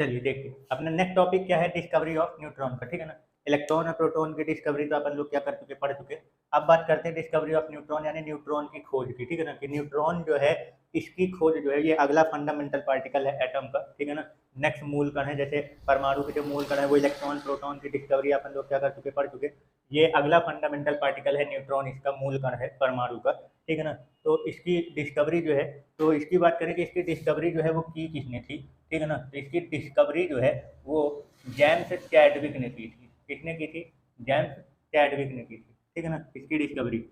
चलिए देखिए, अपना नेक्स्ट टॉपिक क्या है, डिस्कवरी ऑफ न्यूट्रॉन का, ठीक है ना। इलेक्ट्रॉन और प्रोटॉन की डिस्कवरी तो अपन लोग क्या कर चुके, पढ़ चुके। अब बात करते हैं डिस्कवरी ऑफ न्यूट्रॉन यानी न्यूट्रॉन की खोज की, ठीक है ना। कि न्यूट्रॉन जो है इसकी खोज जो है ये अगला फंडामेंटल पार्टिकल है एटम का, ठीक है ना। नेक्स्ट मूल कण है, जैसे परमाणु के जो मूल कण है वो इलेक्ट्रॉन प्रोटॉन की डिस्कवरी अपन लोग क्या कर चुके, पढ़ चुके। ये अगला फंडामेंटल पार्टिकल है न्यूट्रॉन, इसका मूल कण है परमाणु का, ठीक है ना। तो इसकी डिस्कवरी जो है, तो इसकी बात करें कि इसकी डिस्कवरी जो है वो की किसने थी, ठीक है ना। तो इसकी डिस्कवरी जो है वो जेम्स चैडविक ने की थी। किसने की थी? जेम्स चैडविक ने की थी, ठीक है ना, इसकी डिस्कवरी।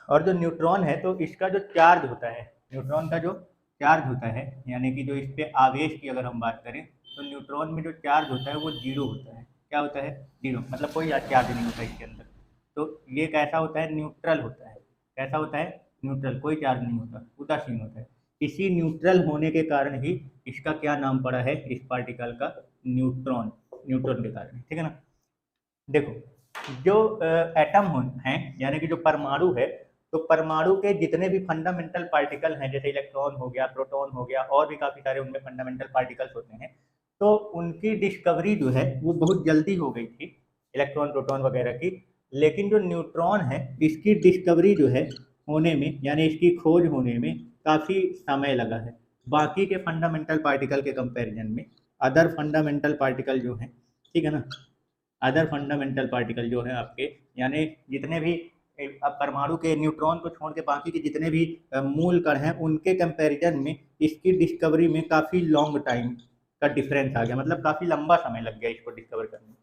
और जो न्यूट्रॉन है तो इसका जो चार्ज होता है, न्यूट्रॉन का जो चार्ज होता है, यानी कि जो इस पे आवेश की अगर हम बात करें तो न्यूट्रॉन में जो चार्ज होता है वो जीरो होता है। क्या होता है? जीरो, मतलब कोई चार्ज नहीं होता इसके अंदर। तो ये कैसा होता है? न्यूट्रल होता है। कैसा होता है? न्यूट्रल, कोई चार्ज नहीं होता, उदासीन होता है। इसी न्यूट्रल होने के कारण ही इसका क्या नाम पड़ा है इस पार्टिकल का? न्यूट्रॉन। न्यूट्रॉन के कारण, ठीक है ना। देखो, जो एटम हैं यानी कि जो परमाणु है, तो परमाणु के जितने भी फंडामेंटल पार्टिकल हैं, जैसे इलेक्ट्रॉन हो गया, प्रोटॉन हो गया, और भी काफी सारे उनमें फंडामेंटल पार्टिकल्स होते हैं, तो उनकी डिस्कवरी जो है वो बहुत जल्दी हो गई थी, इलेक्ट्रॉन प्रोटॉन वगैरह की। लेकिन जो न्यूट्रॉन है इसकी डिस्कवरी जो है होने में, यानी इसकी खोज होने में काफी समय लगा है बाकी के फंडामेंटल पार्टिकल के कंपैरिजन में। अदर फंडामेंटल पार्टिकल जो हैं, ठीक है ना, अदर फंडामेंटल पार्टिकल जो है आपके, यानी जितने भी अब परमाणु के न्यूट्रॉन को छोड़ के बाकी के जितने भी मूल कण हैं उनके कंपैरिजन में इसकी डिस्कवरी में काफ़ी लॉन्ग टाइम का डिफरेंस आ गया, मतलब काफ़ी लंबा समय लग गया इसको डिस्कवर करने में।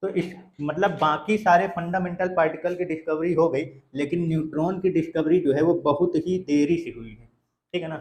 तो इस मतलब बाकी सारे फंडामेंटल पार्टिकल की डिस्कवरी हो गई, लेकिन न्यूट्रॉन की डिस्कवरी जो है वो बहुत ही देरी से हुई है, ठीक है ना,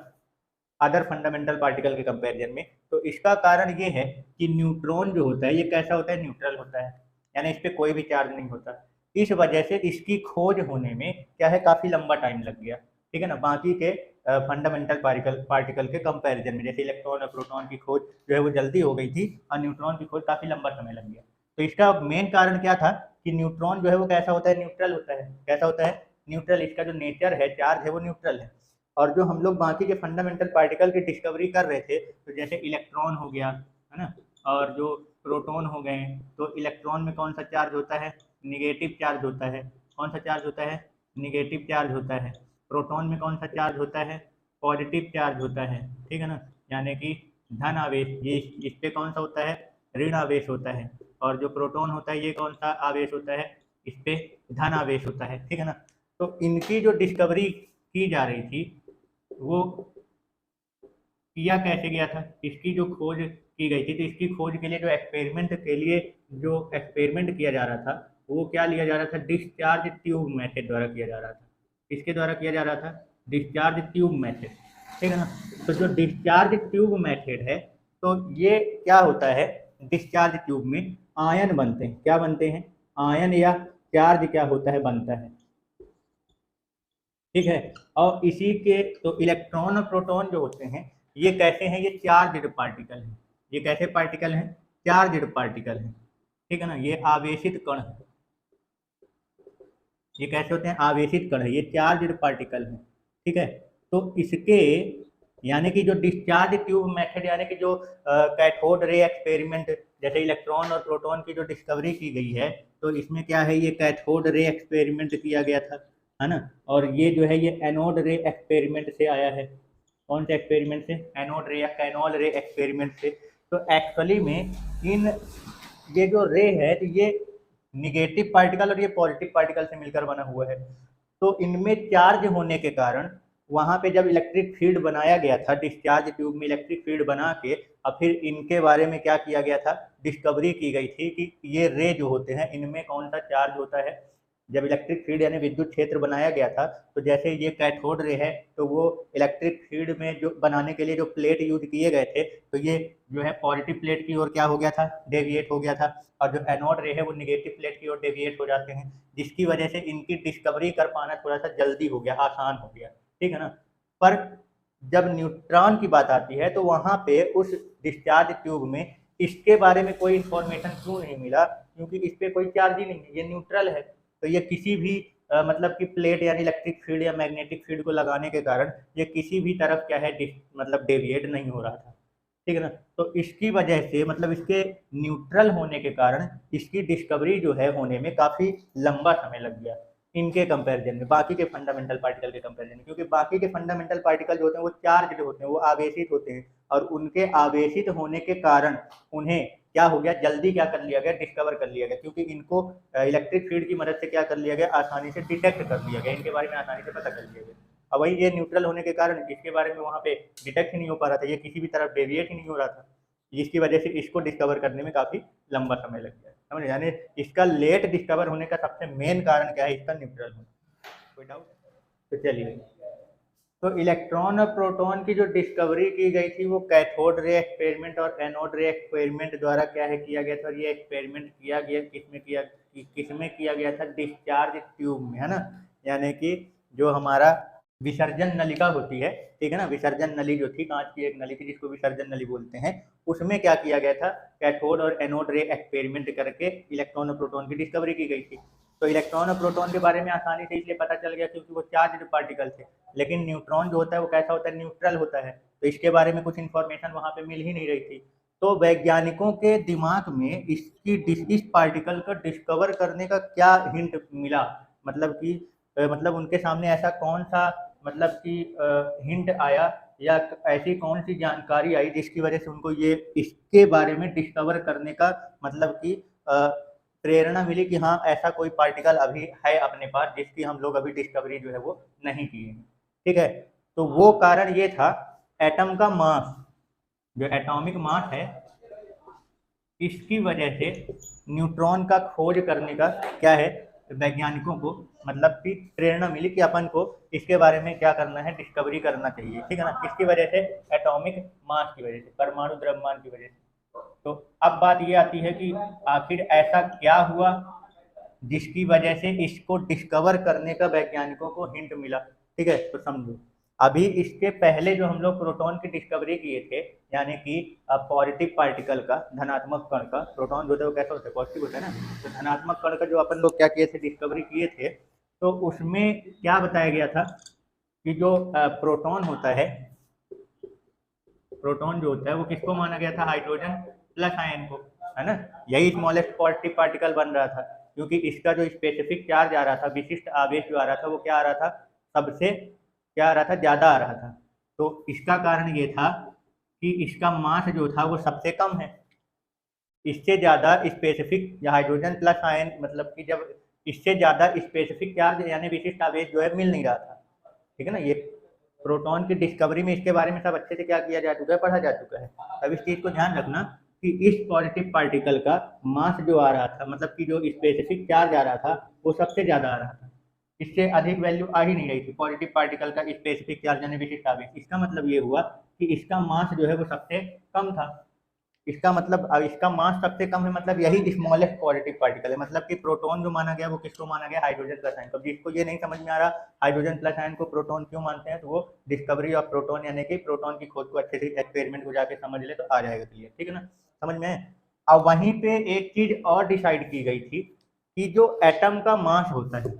अदर फंडामेंटल पार्टिकल के कंपैरिजन में। तो इसका कारण ये है कि न्यूट्रॉन जो होता है ये कैसा होता है? न्यूट्रल होता है, यानी इस पर कोई भी चार्ज नहीं होता। इस वजह से इसकी खोज होने में क्या है, काफी लंबा टाइम लग गया, ठीक है ना, बाकी के फंडामेंटल पार्टिकल पार्टिकल के कंपैरिजन में। जैसे इलेक्ट्रॉन और प्रोटॉन की खोज जो है वो जल्दी हो गई थी और न्यूट्रॉन की खोज काफी लंबा समय लग गया। तो इसका मेन कारण क्या था कि न्यूट्रॉन जो है वो कैसा होता है? न्यूट्रल होता है। कैसा होता है? न्यूट्रल। इसका जो नेचर है, चार्ज है, वो न्यूट्रल है। और जो हम लोग बाकी के फंडामेंटल पार्टिकल की डिस्कवरी कर रहे थे, तो जैसे इलेक्ट्रॉन हो गया, है ना, और जो प्रोटॉन हो गए, तो इलेक्ट्रॉन में कौन सा चार्ज होता है? निगेटिव चार्ज होता है। कौन सा चार्ज होता है? निगेटिव चार्ज होता है। प्रोटॉन में कौन सा चार्ज होता है? पॉजिटिव चार्ज होता है, ठीक है ना, यानी कि धन आवेश। ये इस पे कौन सा होता है? ऋण आवेश होता है। और जो प्रोटॉन होता है ये कौन सा आवेश होता है? इस पे धन आवेश होता है, ठीक है ना। तो इनकी जो डिस्कवरी की जा रही थी वो किया कैसे गया था? इसकी जो खोज की गई थी, तो इसकी खोज के लिए जो एक्सपेरिमेंट के लिए जो एक्सपेरिमेंट किया जा रहा था वो क्या लिया जा रहा था? डिस्चार्ज ट्यूब मेथड द्वारा किया जा रहा था। किसके द्वारा किया जा रहा था? डिस्चार्ज ट्यूब मेथड, ठीक है ना। तो जो डिस्चार्ज ट्यूब मेथड है, तो ये क्या होता है? डिस्चार्ज ट्यूब में आयन बनते हैं। क्या बनते हैं? आयन या चार्ज क्या होता है? बनता है, ठीक है। और इसी के तो इलेक्ट्रॉन और प्रोटॉन जो होते हैं ये कैसे हैं? ये चार्ज्ड पार्टिकल हैं। ये कैसे पार्टिकल हैं? चार्ज्ड पार्टिकल हैं, ठीक है ना। ये आवेशित कण है। ये कैसे होते हैं? आवेशित कण है, ये चार्ज्ड पार्टिकल है, ठीक है। तो इसके यानी कि जो डिस्चार्ज ट्यूब मेथड, यानी कि जो कैथोड रे एक्सपेरिमेंट, जैसे इलेक्ट्रॉन और प्रोटॉन की जो डिस्कवरी की गई है, तो इसमें क्या है? ये कैथोड रे एक्सपेरिमेंट किया गया था, है ना। और ये जो है ये एनोड रे एक्सपेरिमेंट से आया है। कौन से एक्सपेरिमेंट से? एनोड रे या कैनोल रे एक्सपेरिमेंट से। तो एक्चुअली में इन ये जो रे है, तो ये निगेटिव पार्टिकल और ये पॉजिटिव पार्टिकल से मिलकर बना हुआ है। तो इनमें चार्ज होने के कारण वहां पे जब इलेक्ट्रिक फील्ड बनाया गया था, डिस्चार्ज ट्यूब में इलेक्ट्रिक फील्ड बना के, और फिर इनके बारे में क्या किया गया था? डिस्कवरी की गई थी कि ये रे जो होते हैं इनमें कौन सा चार्ज होता है। जब इलेक्ट्रिक फील्ड यानी विद्युत क्षेत्र बनाया गया था, तो जैसे ये कैथोड रे है, तो वो इलेक्ट्रिक फील्ड में जो बनाने के लिए जो प्लेट यूज किए गए थे, तो ये जो है पॉजिटिव प्लेट की ओर क्या हो गया था? डेविएट हो गया था। और जो एनोड रे है वो निगेटिव प्लेट की ओर डेविएट हो जाते हैं, जिसकी वजह से इनकी डिस्कवरी कर पाना थोड़ा सा जल्दी हो गया, आसान हो गया, ठीक है ना। पर जब न्यूट्रॉन की बात आती है तो वहां पे उस डिस्चार्ज ट्यूब में इसके बारे में कोई इंफॉर्मेशन क्यों नहीं मिला? क्योंकि इस पे कोई चार्ज ही नहीं है, ये न्यूट्रल है। तो ये किसी भी मतलब कि प्लेट यानी इलेक्ट्रिक फील्ड या मैग्नेटिक फील्ड को लगाने के कारण ये किसी भी तरफ क्या है, मतलब डेविएट नहीं हो रहा था। ठीक है ना। तो इसकी वजह से मतलब इसके न्यूट्रल होने के कारण इसकी डिस्कवरी जो है होने में काफ़ी लंबा समय लग गया इनके कंपैरिजन में, बाकी के फंडामेंटल पार्टिकल के कंपैरिजन में, क्योंकि बाकी के फंडामेंटल पार्टिकल जो होते हैं वो चार्ज होते हैं, वो आवेशित होते हैं, और उनके आवेशित होने के कारण उन्हें क्या हो गया, जल्दी क्या कर लिया गया, डिस्कवर कर लिया गया, क्योंकि इनको इलेक्ट्रिक फील्ड की मदद से क्या कर लिया गया, आसानी से डिटेक्ट कर लिया गया, इनके बारे में आसानी से पता कर लिया गया। अब वही ये न्यूट्रल होने के कारण इसके बारे में वहाँ पे डिटेक्ट ही नहीं हो पा रहा था, ये किसी भी तरफ डेविएट ही नहीं हो रहा था, जिसकी वजह से इसको डिस्कवर करने में काफ़ी लंबा समय लग गया, समझ, यानी इसका लेट डिस्कवर होने का सबसे मेन कारण क्या है, इसका न्यूट्रल होना। कोई डाउट? तो चलिए, तो इलेक्ट्रॉन और प्रोटॉन की जो डिस्कवरी की गई थी वो कैथोड रे एक्सपेरिमेंट और एनोड रे एक्सपेरिमेंट द्वारा क्या है किया गया था, और ये एक्सपेरिमेंट किया गया किसमें किया गया था, डिस्चार्ज ट्यूब में, है ना, यानी कि जो हमारा विसर्जन नलिका होती है, ठीक है ना, विसर्जन नली जो थी, कांच की एक नली थी जिसको विसर्जन नली बोलते हैं, उसमें क्या किया गया था, कैथोड और एनोड रे एक्सपेरिमेंट करके इलेक्ट्रॉन और प्रोटॉन की डिस्कवरी की गई थी। तो इलेक्ट्रॉन और प्रोटॉन के बारे में आसानी से इसलिए पता चल गया क्योंकि वो चार्ज्ड पार्टिकल थे, लेकिन न्यूट्रॉन जो होता है वो कैसा होता है, न्यूट्रल होता है, तो इसके बारे में कुछ इन्फॉर्मेशन वहाँ पे मिल ही नहीं रही थी। तो वैज्ञानिकों के दिमाग में इस पार्टिकल को डिस्कवर करने का क्या हिंट मिला, मतलब कि मतलब उनके सामने ऐसा कौन सा मतलब कि हिंट आया या ऐसी कौन सी जानकारी आई जिसकी वजह से उनको ये इसके बारे में डिस्कवर करने का मतलब कि प्रेरणा मिली कि हाँ ऐसा कोई पार्टिकल अभी है अपने पास जिसकी हम लोग अभी डिस्कवरी जो है वो नहीं किए हैं, ठीक है। तो वो कारण ये था, एटम का मास, जो एटॉमिक मास है, इसकी वजह से न्यूट्रॉन का खोज करने का क्या है, वैज्ञानिकों को मतलब कि प्रेरणा मिली कि अपन को इसके बारे में क्या करना है, डिस्कवरी करना चाहिए, ठीक है ना, किसकी वजह से, एटॉमिक मास की वजह से, परमाणु द्रव्यमान की वजह से। तो अब बात ये आती है कि आखिर ऐसा क्या हुआ जिसकी वजह से इसको डिस्कवर करने का वैज्ञानिकों को हिंट मिला, ठीक है। तो समझो, अभी इसके पहले जो हम लोग प्रोटॉन की डिस्कवरी किए थे, यानी कि पॉजिटिव पार्टिकल का, धनात्मक कण का, प्रोटॉन जो होता है वो कैसा होता है, पॉजिटिव होता है ना, तो धनात्मक कण का जो अपन लोग क्या किए थे, डिस्कवरी किए थे, तो उसमें क्या बताया गया था कि जो प्रोटॉन होता है, प्रोटॉन जो होता है वो किसको माना गया था, हाइड्रोजन प्लस आयन को, है ना, यही स्मॉलेस्ट पॉजिटिव पार्टिकल बन रहा था, क्योंकि इसका जो स्पेसिफिक चार्ज आ रहा था, विशिष्ट आवेश जो आ रहा था, वो क्या आ रहा था, सबसे क्या आ रहा था, ज़्यादा आ रहा था। तो इसका कारण ये था कि इसका मास जो था वो सबसे कम है, इससे ज़्यादा स्पेसिफिक या हाइड्रोजन प्लस आयन मतलब कि जब इससे ज़्यादा स्पेसिफिक चार्ज यानी विशिष्ट आवेश जो है मिल नहीं रहा था, ठीक है ना। ये प्रोटॉन की डिस्कवरी में इसके बारे में सब अच्छे से क्या किया जा चुका है, पढ़ा जा चुका है। अब इस चीज़ को ध्यान रखना कि इस पॉजिटिव पार्टिकल का मास जो आ रहा था, मतलब कि जो स्पेसिफिक चार्ज आ रहा था वो सबसे ज़्यादा आ रहा था, इससे अधिक वैल्यू आ ही नहीं रही थी पॉजिटिव पार्टिकल का स्पेसिफिक चार्ज यानी विशिष्ट आवेश। इसका मतलब ये हुआ कि इसका मास जो है वो सबसे कम था, इसका मतलब इसका मास सबसे कम है, मतलब यही स्मॉलेस्ट पॉजिटिव पार्टिकल है, मतलब कि प्रोटॉन जो माना गया वो किसको माना गया, हाइड्रोजन प्लस आयन। तो जिसको ये नहीं समझ में आ रहा हाइड्रोजन प्लस आयन को प्रोटॉन क्यों मानते हैं, तो वो डिस्कवरी ऑफ प्रोटॉन यानी कि प्रोटॉन की खोज को अच्छे से एक्सपेरिमेंट को जाके समझ ले तो आ जाएगा क्लियर, ठीक है ना, समझ में। अब वहीं पे एक चीज और डिसाइड की गई थी कि जो एटम का मास होता है,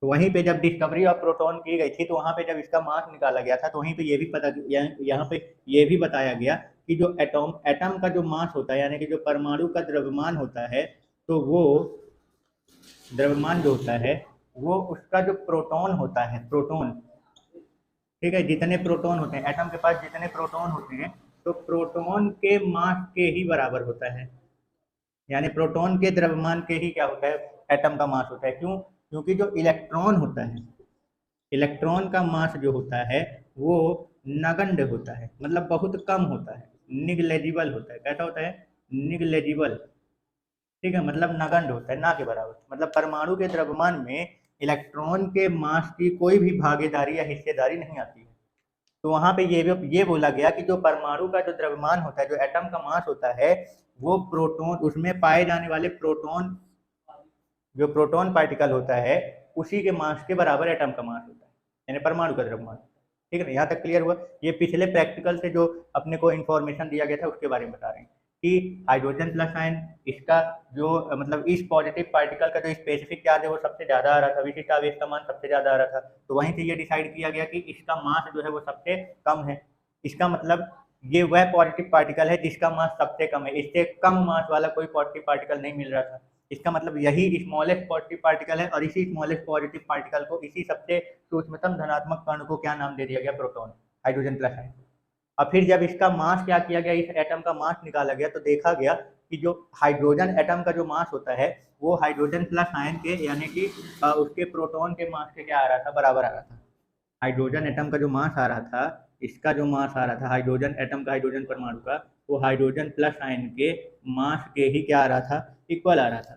तो वहीं पे जब डिस्कवरी ऑफ प्रोटॉन की गई थी तो वहां पे जब इसका मास निकाला गया था तो वहीं पे ये भी पता यहाँ पे ये भी बताया गया कि जो एटम का जो मास होता है यानी कि जो परमाणु का द्रव्यमान होता है, तो वो द्रव्यमान जो होता है वो उसका जो प्रोटॉन होता है, प्रोटॉन, ठीक है, जितने प्रोटॉन होते हैं एटम के पास, जितने प्रोटॉन होते हैं तो प्रोटॉन के मास के ही बराबर होता है, यानी प्रोटॉन के द्रव्यमान के ही क्या होता है, एटम का मास होता है। क्यों? क्योंकि जो इलेक्ट्रॉन होता है, इलेक्ट्रॉन का मास जो होता है वो नगण्य होता है, मतलब बहुत कम होता है, निग्लेजिबल होता है। कैसा होता है? निग्लेजिबल, ठीक है, मतलब नगण्य होता है, ना के बराबर। मतलब परमाणु के द्रव्यमान में इलेक्ट्रॉन के मास की कोई भी भागीदारी या हिस्सेदारी नहीं आती है। तो वहां पे ये बोला गया कि जो परमाणु का जो द्रव्यमान होता है, जो एटम का मास होता है, वो प्रोटॉन, उसमें पाए जाने वाले प्रोटॉन, जो प्रोटॉन पार्टिकल होता है उसी के मास के बराबर एटम का मास होता है, यानी परमाणु का द्रव्यमान, ठीक है ना। यहाँ तक क्लियर हुआ? ये पिछले प्रैक्टिकल से जो अपने को इन्फॉर्मेशन दिया गया था उसके बारे में बता रहे हैं कि हाइड्रोजन प्लस आयन, इसका जो मतलब इस पॉजिटिव पार्टिकल का जो स्पेसिफिक चार्ज है वो सबसे ज्यादा आ रहा था, विशिष्ट आवेश का मान सबसे ज्यादा आ रहा था, तो वहीं से ये डिसाइड किया गया कि इसका मास जो है वो सबसे कम है। इसका मतलब ये वह पॉजिटिव पार्टिकल है जिसका मास सबसे कम है, इससे कम मास वाला कोई पॉजिटिव पार्टिकल नहीं मिल रहा था। इसका मतलब यही स्मॉलेस्ट पॉजिटिव पार्टिकल है, और इसी स्मॉलेस्ट पॉजिटिव पार्टिकल को, इसी सबसे सूक्ष्मतम धनात्मक कण को क्या नाम दे दिया गया? Proton, hydrogen plus ion. और फिर जब इसका मास क्या किया गया, इस एटम का मास निकाला गया, तो देखा गया कि जो हाइड्रोजन एटम का जो मास होता है वो हाइड्रोजन प्लस आयन के, यानी कि उसके प्रोटॉन के मास के क्या आ रहा था? बराबर आ रहा था। हाइड्रोजन एटम का जो मास आ रहा था, इसका जो मास आ रहा था हाइड्रोजन एटम का, हाइड्रोजन परमाणु का, वो हाइड्रोजन प्लस आयन के मास के ही क्या आ रहा था? इक्वल आ रहा था।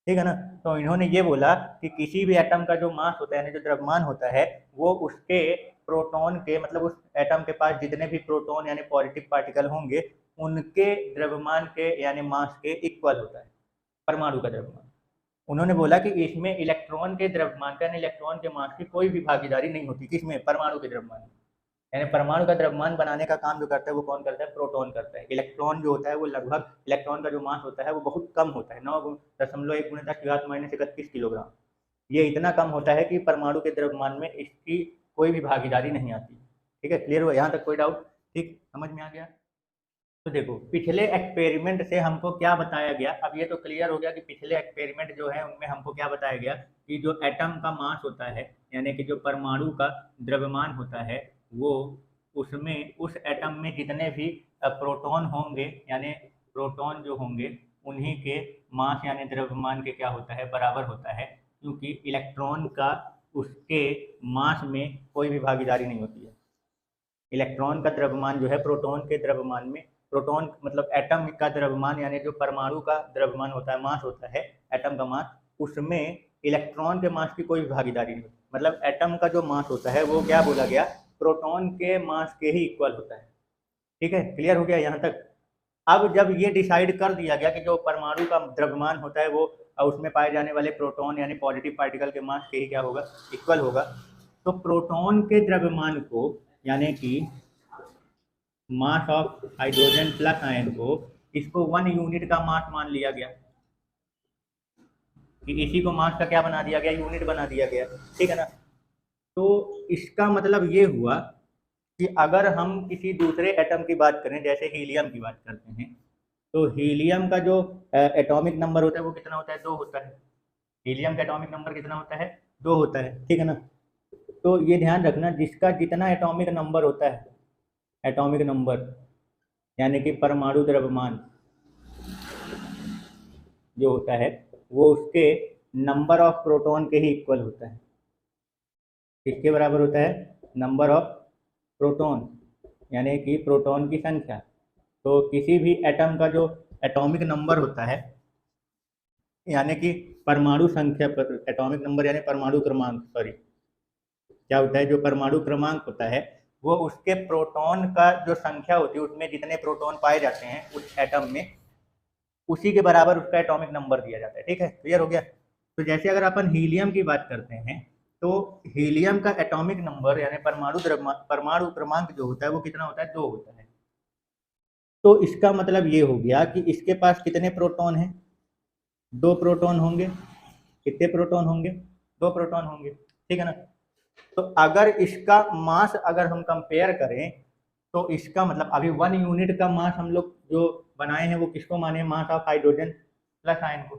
ठीक है ना? तो इन्होंने ये बोला कि किसी भी एटम का जो मास होता है, यानी जो द्रव्यमान होता है, वो उसके प्रोटॉन के, मतलब उस एटम के पास जितने भी प्रोटॉन यानी पॉजिटिव पार्टिकल होंगे, उनके द्रव्यमान के यानी मास के इक्वल होता है, परमाणु का द्रव्यमान। उन्होंने बोला कि इसमें इलेक्ट्रॉन के द्रव्यमान का यानी इलेक्ट्रॉन के मास की कोई भी भागीदारी नहीं होती। किसमें? परमाणु के द्रव्यमान में। यानी परमाणु का द्रव्यमान बनाने का काम जो करता है वो कौन करता है? प्रोटॉन करता है। इलेक्ट्रॉन जो होता है वो लगभग, इलेक्ट्रॉन का जो मास होता है वो बहुत कम होता है, 9.1 × 10⁻³ किलोग्राम। ये इतना कम होता है कि परमाणु के द्रव्यमान में इसकी कोई भी भागीदारी नहीं आती। ठीक है, क्लियर हुआ यहाँ तक? कोई डाउट? ठीक, समझ में आ गया? तो देखो, पिछले एक्सपेरिमेंट से हमको क्या बताया गया, अब ये तो क्लियर हो गया कि पिछले एक्सपेरिमेंट जो है उनमें हमको क्या बताया गया कि जो एटम का मास होता है, यानी कि जो परमाणु का द्रव्यमान होता है, वो उसमें, उस एटम में जितने भी प्रोटॉन होंगे, यानी प्रोटॉन जो होंगे, उन्हीं के मास यानी द्रव्यमान के क्या होता है? बराबर होता है, क्योंकि इलेक्ट्रॉन का उसके मास में कोई भी भागीदारी नहीं होती है। इलेक्ट्रॉन का द्रव्यमान जो है प्रोटॉन के द्रव्यमान में, प्रोटॉन मतलब एटम का द्रव्यमान, यानी जो परमाणु का द्रव्यमान होता है, मास होता है, एटम का मास, उसमें इलेक्ट्रॉन के मास की कोई भागीदारी नहीं होती। मतलब एटम का जो मास होता है वो क्या बोला गया? प्रोटॉन के मास के ही इक्वल होता है। ठीक है, क्लियर हो गया यहाँ तक? अब जब ये डिसाइड कर दिया गया कि जो परमाणु का द्रव्यमान होता है वो उसमें पाए जाने वाले प्रोटॉन यानी पॉजिटिव पार्टिकल के मास के ही क्या होगा? इक्वल होगा। तो प्रोटॉन के द्रव्यमान को, यानी कि mass of hydrogen plus ion को, इसको 1 यूनिट का मास मान लिया गया, कि इसी को मास का क्या बना दिया गया? यूनिट बना दिया गया। ठीक है ना? तो इसका मतलब ये हुआ कि अगर हम किसी दूसरे एटम की बात करें, जैसे हीलियम की बात करते हैं, तो हीलियम का जो एटॉमिक नंबर होता है वो कितना होता है? 2 होता है। हीलियम का एटॉमिक नंबर कितना होता है? 2 होता है। ठीक है ना? तो ये ध्यान रखना, जिसका जितना एटॉमिक नंबर होता है, एटॉमिक नंबर यानी कि परमाणु द्रव्यमान जो होता है, वो उसके नंबर ऑफ प्रोटॉन के ही इक्वल होता है। किसके बराबर होता है? नंबर ऑफ प्रोटॉन, यानी कि प्रोटॉन की संख्या। तो किसी भी एटम का जो एटॉमिक नंबर होता है, यानी कि परमाणु संख्या पर, एटॉमिक नंबर यानी परमाणु क्रमांक, सॉरी, क्या होता है? जो परमाणु क्रमांक होता है वो उसके प्रोटॉन का जो संख्या होती है, उसमें जितने प्रोटॉन पाए जाते हैं उस एटम में, उसी के बराबर उसका एटॉमिक नंबर दिया जाता है। ठीक है, क्लियर हो गया? तो जैसे अगर अपन हीलियम की बात करते हैं, तो हीलियम का एटॉमिक नंबर यानी परमाणु क्रमांक जो होता है वो कितना होता है? 2 होता है। तो इसका मतलब ये हो गया कि इसके पास कितने प्रोटॉन हैं? 2 प्रोटॉन होंगे। कितने प्रोटॉन होंगे? 2 प्रोटॉन होंगे। ठीक है ना? तो अगर इसका मास अगर हम कंपेयर करें, तो इसका मतलब अभी 1 यूनिट का मास हम लोग जो बनाए हैं वो किसको माने? Mass of hydrogen plus ion को,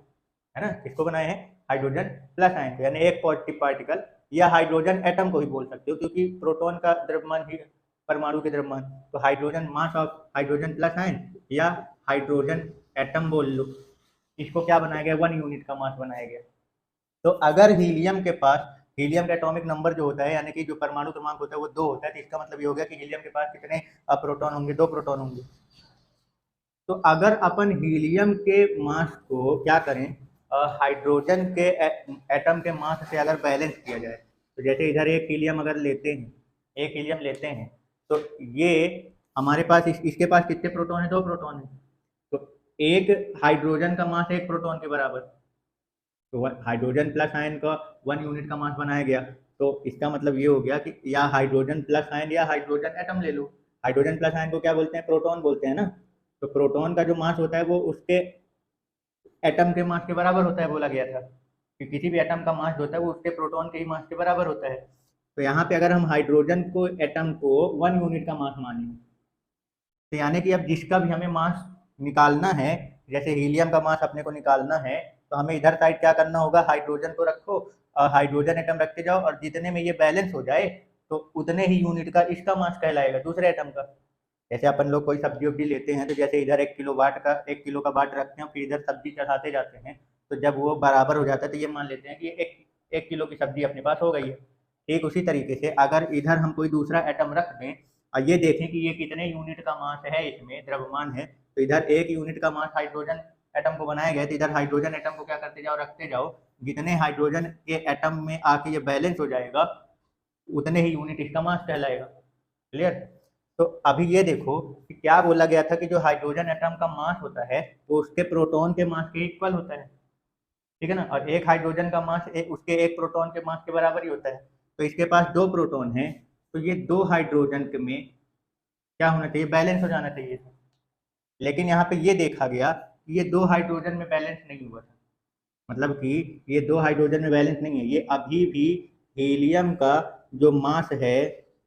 है ना? किसको बनाए हैं? हाइड्रोजन प्लस आयन को, यानी एक पॉजिटिव पार्टिकल, या हाइड्रोजन एटम को भी बोल सकते हो, क्योंकि प्रोटॉन का द्रव्यमान ही परमाणु के द्रव्यमान। तो hydrogen, mass of hydrogen plus ion, या हाइड्रोजन एटम बोल लो, इसको क्या बनाया गया? 1 यूनिट का मास बनाया गया। तो अगर हीलियम के पास, हीलियम का एटॉमिक नंबर जो होता है, यानी कि जो परमाणु क्रमांक होता है वो 2 होता है, तो इसका मतलब ये हो गया कि हीलियम के पास कितने प्रोटॉन होंगे? 2 प्रोटॉन होंगे। तो अगर अपन हीलियम के मास को क्या करें, हाइड्रोजन के एटम के मास से अगर बैलेंस किया जाए, तो जैसे इधर एक हीलियम अगर लेते हैं, एक हीलियम लेते हैं, तो ये हमारे पास इसके पास कितने प्रोटॉन है? 2 प्रोटॉन है। तो एक हाइड्रोजन का मास 1 प्रोटॉन के बराबर। तो हाइड्रोजन प्लस आयन का 1 यूनिट का मास बनाया गया। तो इसका मतलब ये हो गया कि या हाइड्रोजन प्लस आयन या हाइड्रोजन एटम ले लो। हाइड्रोजन प्लस आयन को क्या बोलते हैं? प्रोटॉन बोलते हैं ना। तो प्रोटॉन का जो मास होता है वो उसके एटम के मास के बराबर होता है, बोला गया था कि किसी भी एटम का मास जो होता है वो उसके प्रोटॉन के ही मास के बराबर होता है। तो यहाँ पे अगर हम हाइड्रोजन को, एटम को 1 यूनिट का मास माने, तो यानी कि अब जिसका भी हमें मास निकालना है, जैसे हीलियम का मास अपने को निकालना है, तो हमें इधर साइड क्या करना होगा, हाइड्रोजन को रखो और हाइड्रोजन एटम रखते जाओ, और जितने में ये बैलेंस हो जाए तो उतने ही यूनिट का इसका मास कहलाएगा दूसरे एटम का। जैसे अपन लोग कोई सब्जी वब्जी लेते हैं, तो जैसे इधर 1 किलो का बाट रखते हैं, फिर इधर सब्जी चढ़ाते जाते हैं, तो जब वो बराबर हो जाता है तो ये मान लेते हैं कि एक किलो की सब्जी अपने पास हो गई है। ठीक उसी तरीके से अगर इधर हम कोई दूसरा एटम रख दें और ये देखें कि ये कितने यूनिट का मास है, इसमें द्रव्यमान है, तो इधर 1 यूनिट का मास हाइड्रोजन एटम को बनाया गया, तो इधर हाइड्रोजन एटम को क्या करते जाओ, रखते जाओ, जितने हाइड्रोजन के एटम में आके ये बैलेंस हो जाएगा उतने ही यूनिट इसका मास कहलाएगा। क्लियर। तो अभी ये देखो कि क्या बोला गया था कि जो हाइड्रोजन एटम का मास होता है वो उसके प्रोटॉन के मास के इक्वल होता है, ठीक है ना, और एक हाइड्रोजन का मास उसके एक प्रोटॉन के मास के बराबर ही होता है। तो इसके पास 2 प्रोटॉन हैं, तो ये 2 हाइड्रोजन में क्या होना चाहिए, बैलेंस हो जाना चाहिए था। लेकिन यहाँ पे ये देखा गया कि ये 2 हाइड्रोजन में बैलेंस नहीं हुआ था, मतलब कि ये 2 हाइड्रोजन में बैलेंस नहीं है, ये अभी भी हीलियम का जो मास है,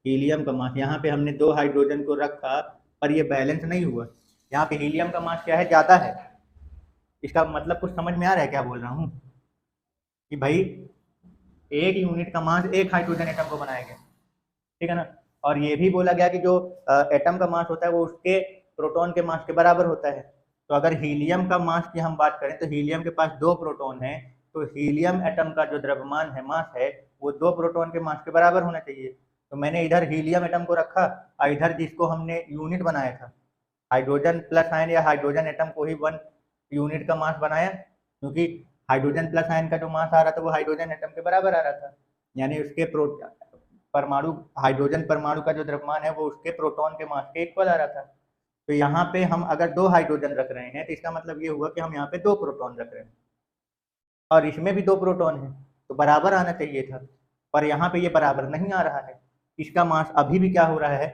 हीलियम का मास, यहाँ पे हमने 2 हाइड्रोजन को रखा पर ये बैलेंस नहीं हुआ। यहाँ पे हीलियम का मास क्या है, ज़्यादा है। इसका मतलब कुछ समझ में आ रहा है क्या बोल रहा हूँ, कि भाई 1 यूनिट का मास एक हाइड्रोजन एटम को बनाया गया, ठीक है ना। और ये भी बोला गया कि जो एटम का मास होता है वो उसके प्रोटॉन के मास के बराबर होता है। तो अगर हीलियम का मास की हम बात करें तो हीलियम के पास 2 प्रोटॉन हैं, तो हीलियम एटम का जो द्रव्यमान है, मास है, वो 2 प्रोटॉन के मास के बराबर होना चाहिए। तो मैंने इधर हीलियम एटम को रखा और इधर जिसको हमने यूनिट बनाया था, हाइड्रोजन प्लस आयन या हाइड्रोजन एटम को ही 1 यूनिट का मास बनाया, क्योंकि हाइड्रोजन प्लस आयन का जो मास आ रहा था वो हाइड्रोजन एटम के बराबर आ रहा था, यानी उसके परमाणु, हाइड्रोजन परमाणु का जो द्रव्यमान है वो उसके प्रोटॉन के मास के इक्वल आ रहा था। तो यहाँ पे हम अगर 2 हाइड्रोजन रख रहे हैं तो इसका मतलब ये हुआ कि हम यहाँ पे 2 प्रोटॉन रख रहे हैं, और इसमें भी 2 प्रोटॉन है, तो बराबर आना चाहिए था, पर यहाँ पे ये बराबर नहीं आ रहा है। इसका मास अभी भी क्या हो रहा है,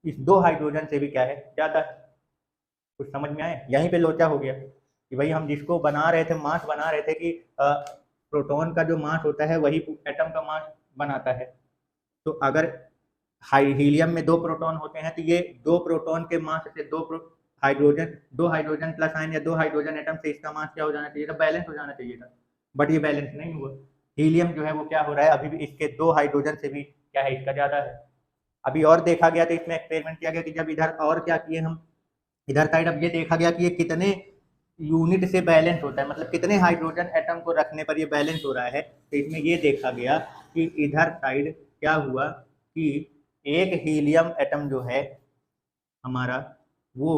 इस 2 हाइड्रोजन से भी क्या है, ज़्यादा है। कुछ समझ में आए, यहीं पे लोचा हो गया कि भाई हम जिसको बना रहे थे, मास बना रहे थे कि प्रोटॉन का जो मास होता है वही एटम का मास बनाता है। तो अगर हीलियम में 2 प्रोटॉन होते हैं तो ये 2 प्रोटॉन के मास से हाइड्रोजन 2 हाइड्रोजन प्लस आयन या 2 हाइड्रोजन एटम से इसका मास क्या हो जाना चाहिए था, बैलेंस हो जाना चाहिए था, बट ये बैलेंस नहीं हुआ। हीलियम जो है वो क्या हो रहा है, अभी भी इसके 2 हाइड्रोजन से भी क्या है, इसका ज़्यादा है। अभी और देखा गया तो इसमें एक्सपेरिमेंट किया गया कि जब इधर और क्या किए हम, इधर साइड अब ये देखा गया कि ये कितने यूनिट से बैलेंस होता है, मतलब कितने हाइड्रोजन एटम को रखने पर ये बैलेंस हो रहा है। तो इसमें ये देखा गया कि इधर साइड क्या हुआ कि एक हीलियम एटम जो है हमारा, वो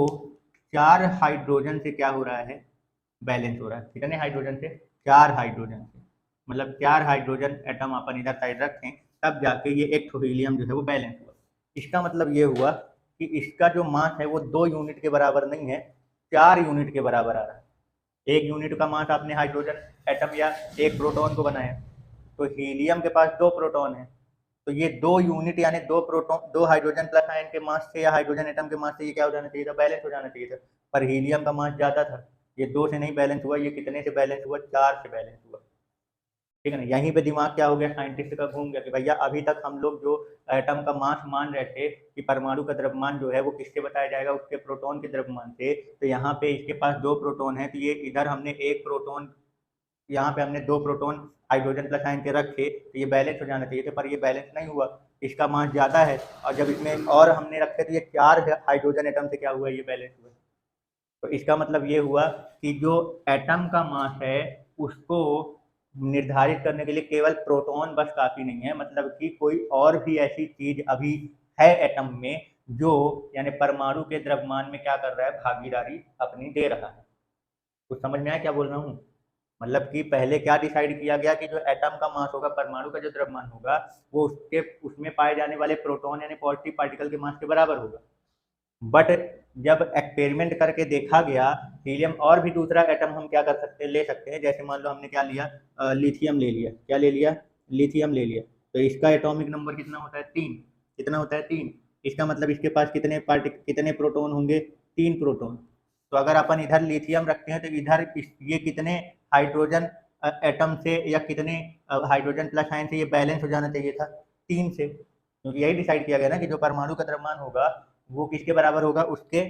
4 हाइड्रोजन से क्या हो रहा है, बैलेंस हो रहा है। कितने हाइड्रोजन से, 4 हाइड्रोजन से, मतलब 4 हाइड्रोजन एटम अपन इधर साइड रखें तब जाके ये एक हीलियम जो है वो बैलेंस हुआ। इसका मतलब ये हुआ कि इसका जो मास है वो 2 यूनिट के बराबर नहीं है, 4 यूनिट के बराबर आ रहा है। 1 यूनिट का मास आपने हाइड्रोजन एटम या एक प्रोटॉन को बनाया, तो हीलियम के पास 2 प्रोटॉन है, तो ये 2 यूनिट यानी 2 प्रोटॉन 2 हाइड्रोजन प्लस आयन के मास से या हाइड्रोजन एटम के मास से ये क्या हो जाना चाहिए था, बैलेंस हो जाना चाहिए था। पर हीलियम का मास ज़्यादा था, ये 2 से नहीं बैलेंस हुआ, ये कितने से बैलेंस हुआ, 4 से बैलेंस हुआ, ठीक है ना। यहीं पे दिमाग क्या हो गया, साइंटिस्ट का घूम गया कि भैया अभी तक हम लोग जो एटम का मास मान रहे थे कि परमाणु का द्रव्यमान जो है वो किससे बताया जाएगा, उसके प्रोटॉन के द्रव्यमान से, तो यहाँ पे इसके पास 2 प्रोटॉन है, तो ये इधर हमने 1 प्रोटॉन, यहाँ पे हमने 2 प्रोटॉन हाइड्रोजन प्लस आयन के रखे, तो ये बैलेंस हो जाना चाहिए था, पर ये बैलेंस नहीं हुआ, इसका मास ज़्यादा है, और जब इसमें और हमने रखे तो ये 4 हाइड्रोजन एटम से क्या हुआ, ये बैलेंस हुआ। तो इसका मतलब ये हुआ कि जो एटम का मास है उसको निर्धारित करने के लिए केवल प्रोटॉन बस काफ़ी नहीं है, मतलब कि कोई और भी ऐसी चीज़ अभी है एटम में जो, यानी परमाणु के द्रव्यमान में क्या कर रहा है, भागीदारी अपनी दे रहा है। कुछ समझ में आया क्या बोल रहा हूँ, मतलब कि पहले क्या डिसाइड किया गया कि जो एटम का मास होगा, परमाणु का जो द्रव्यमान होगा, वो उसके उसमें पाए जाने वाले प्रोटॉन यानी पॉजिटिव पार्टिकल के मास के बराबर होगा। बट जब एक्सपेरिमेंट करके देखा गया, हीलियम और भी दूसरा एटम हम क्या कर सकते हैं, ले सकते हैं, जैसे मान लो हमने क्या लिया, लिथियम ले लिया, क्या ले लिया, लिथियम ले लिया, तो इसका एटॉमिक नंबर कितना होता है, 3। कितना होता है, 3। इसका मतलब इसके पास कितने प्रोटॉन होंगे, 3 प्रोटॉन। तो अगर अपन इधर लिथियम रखते हैं तो इधर ये कितने हाइड्रोजन एटम से या कितने हाइड्रोजन प्लस आयन से ये बैलेंस हो जाना चाहिए था, 3 से, क्योंकि यही डिसाइड किया गया ना कि जो परमाणु का द्रव्यमान होगा वो किसके बराबर होगा, उसके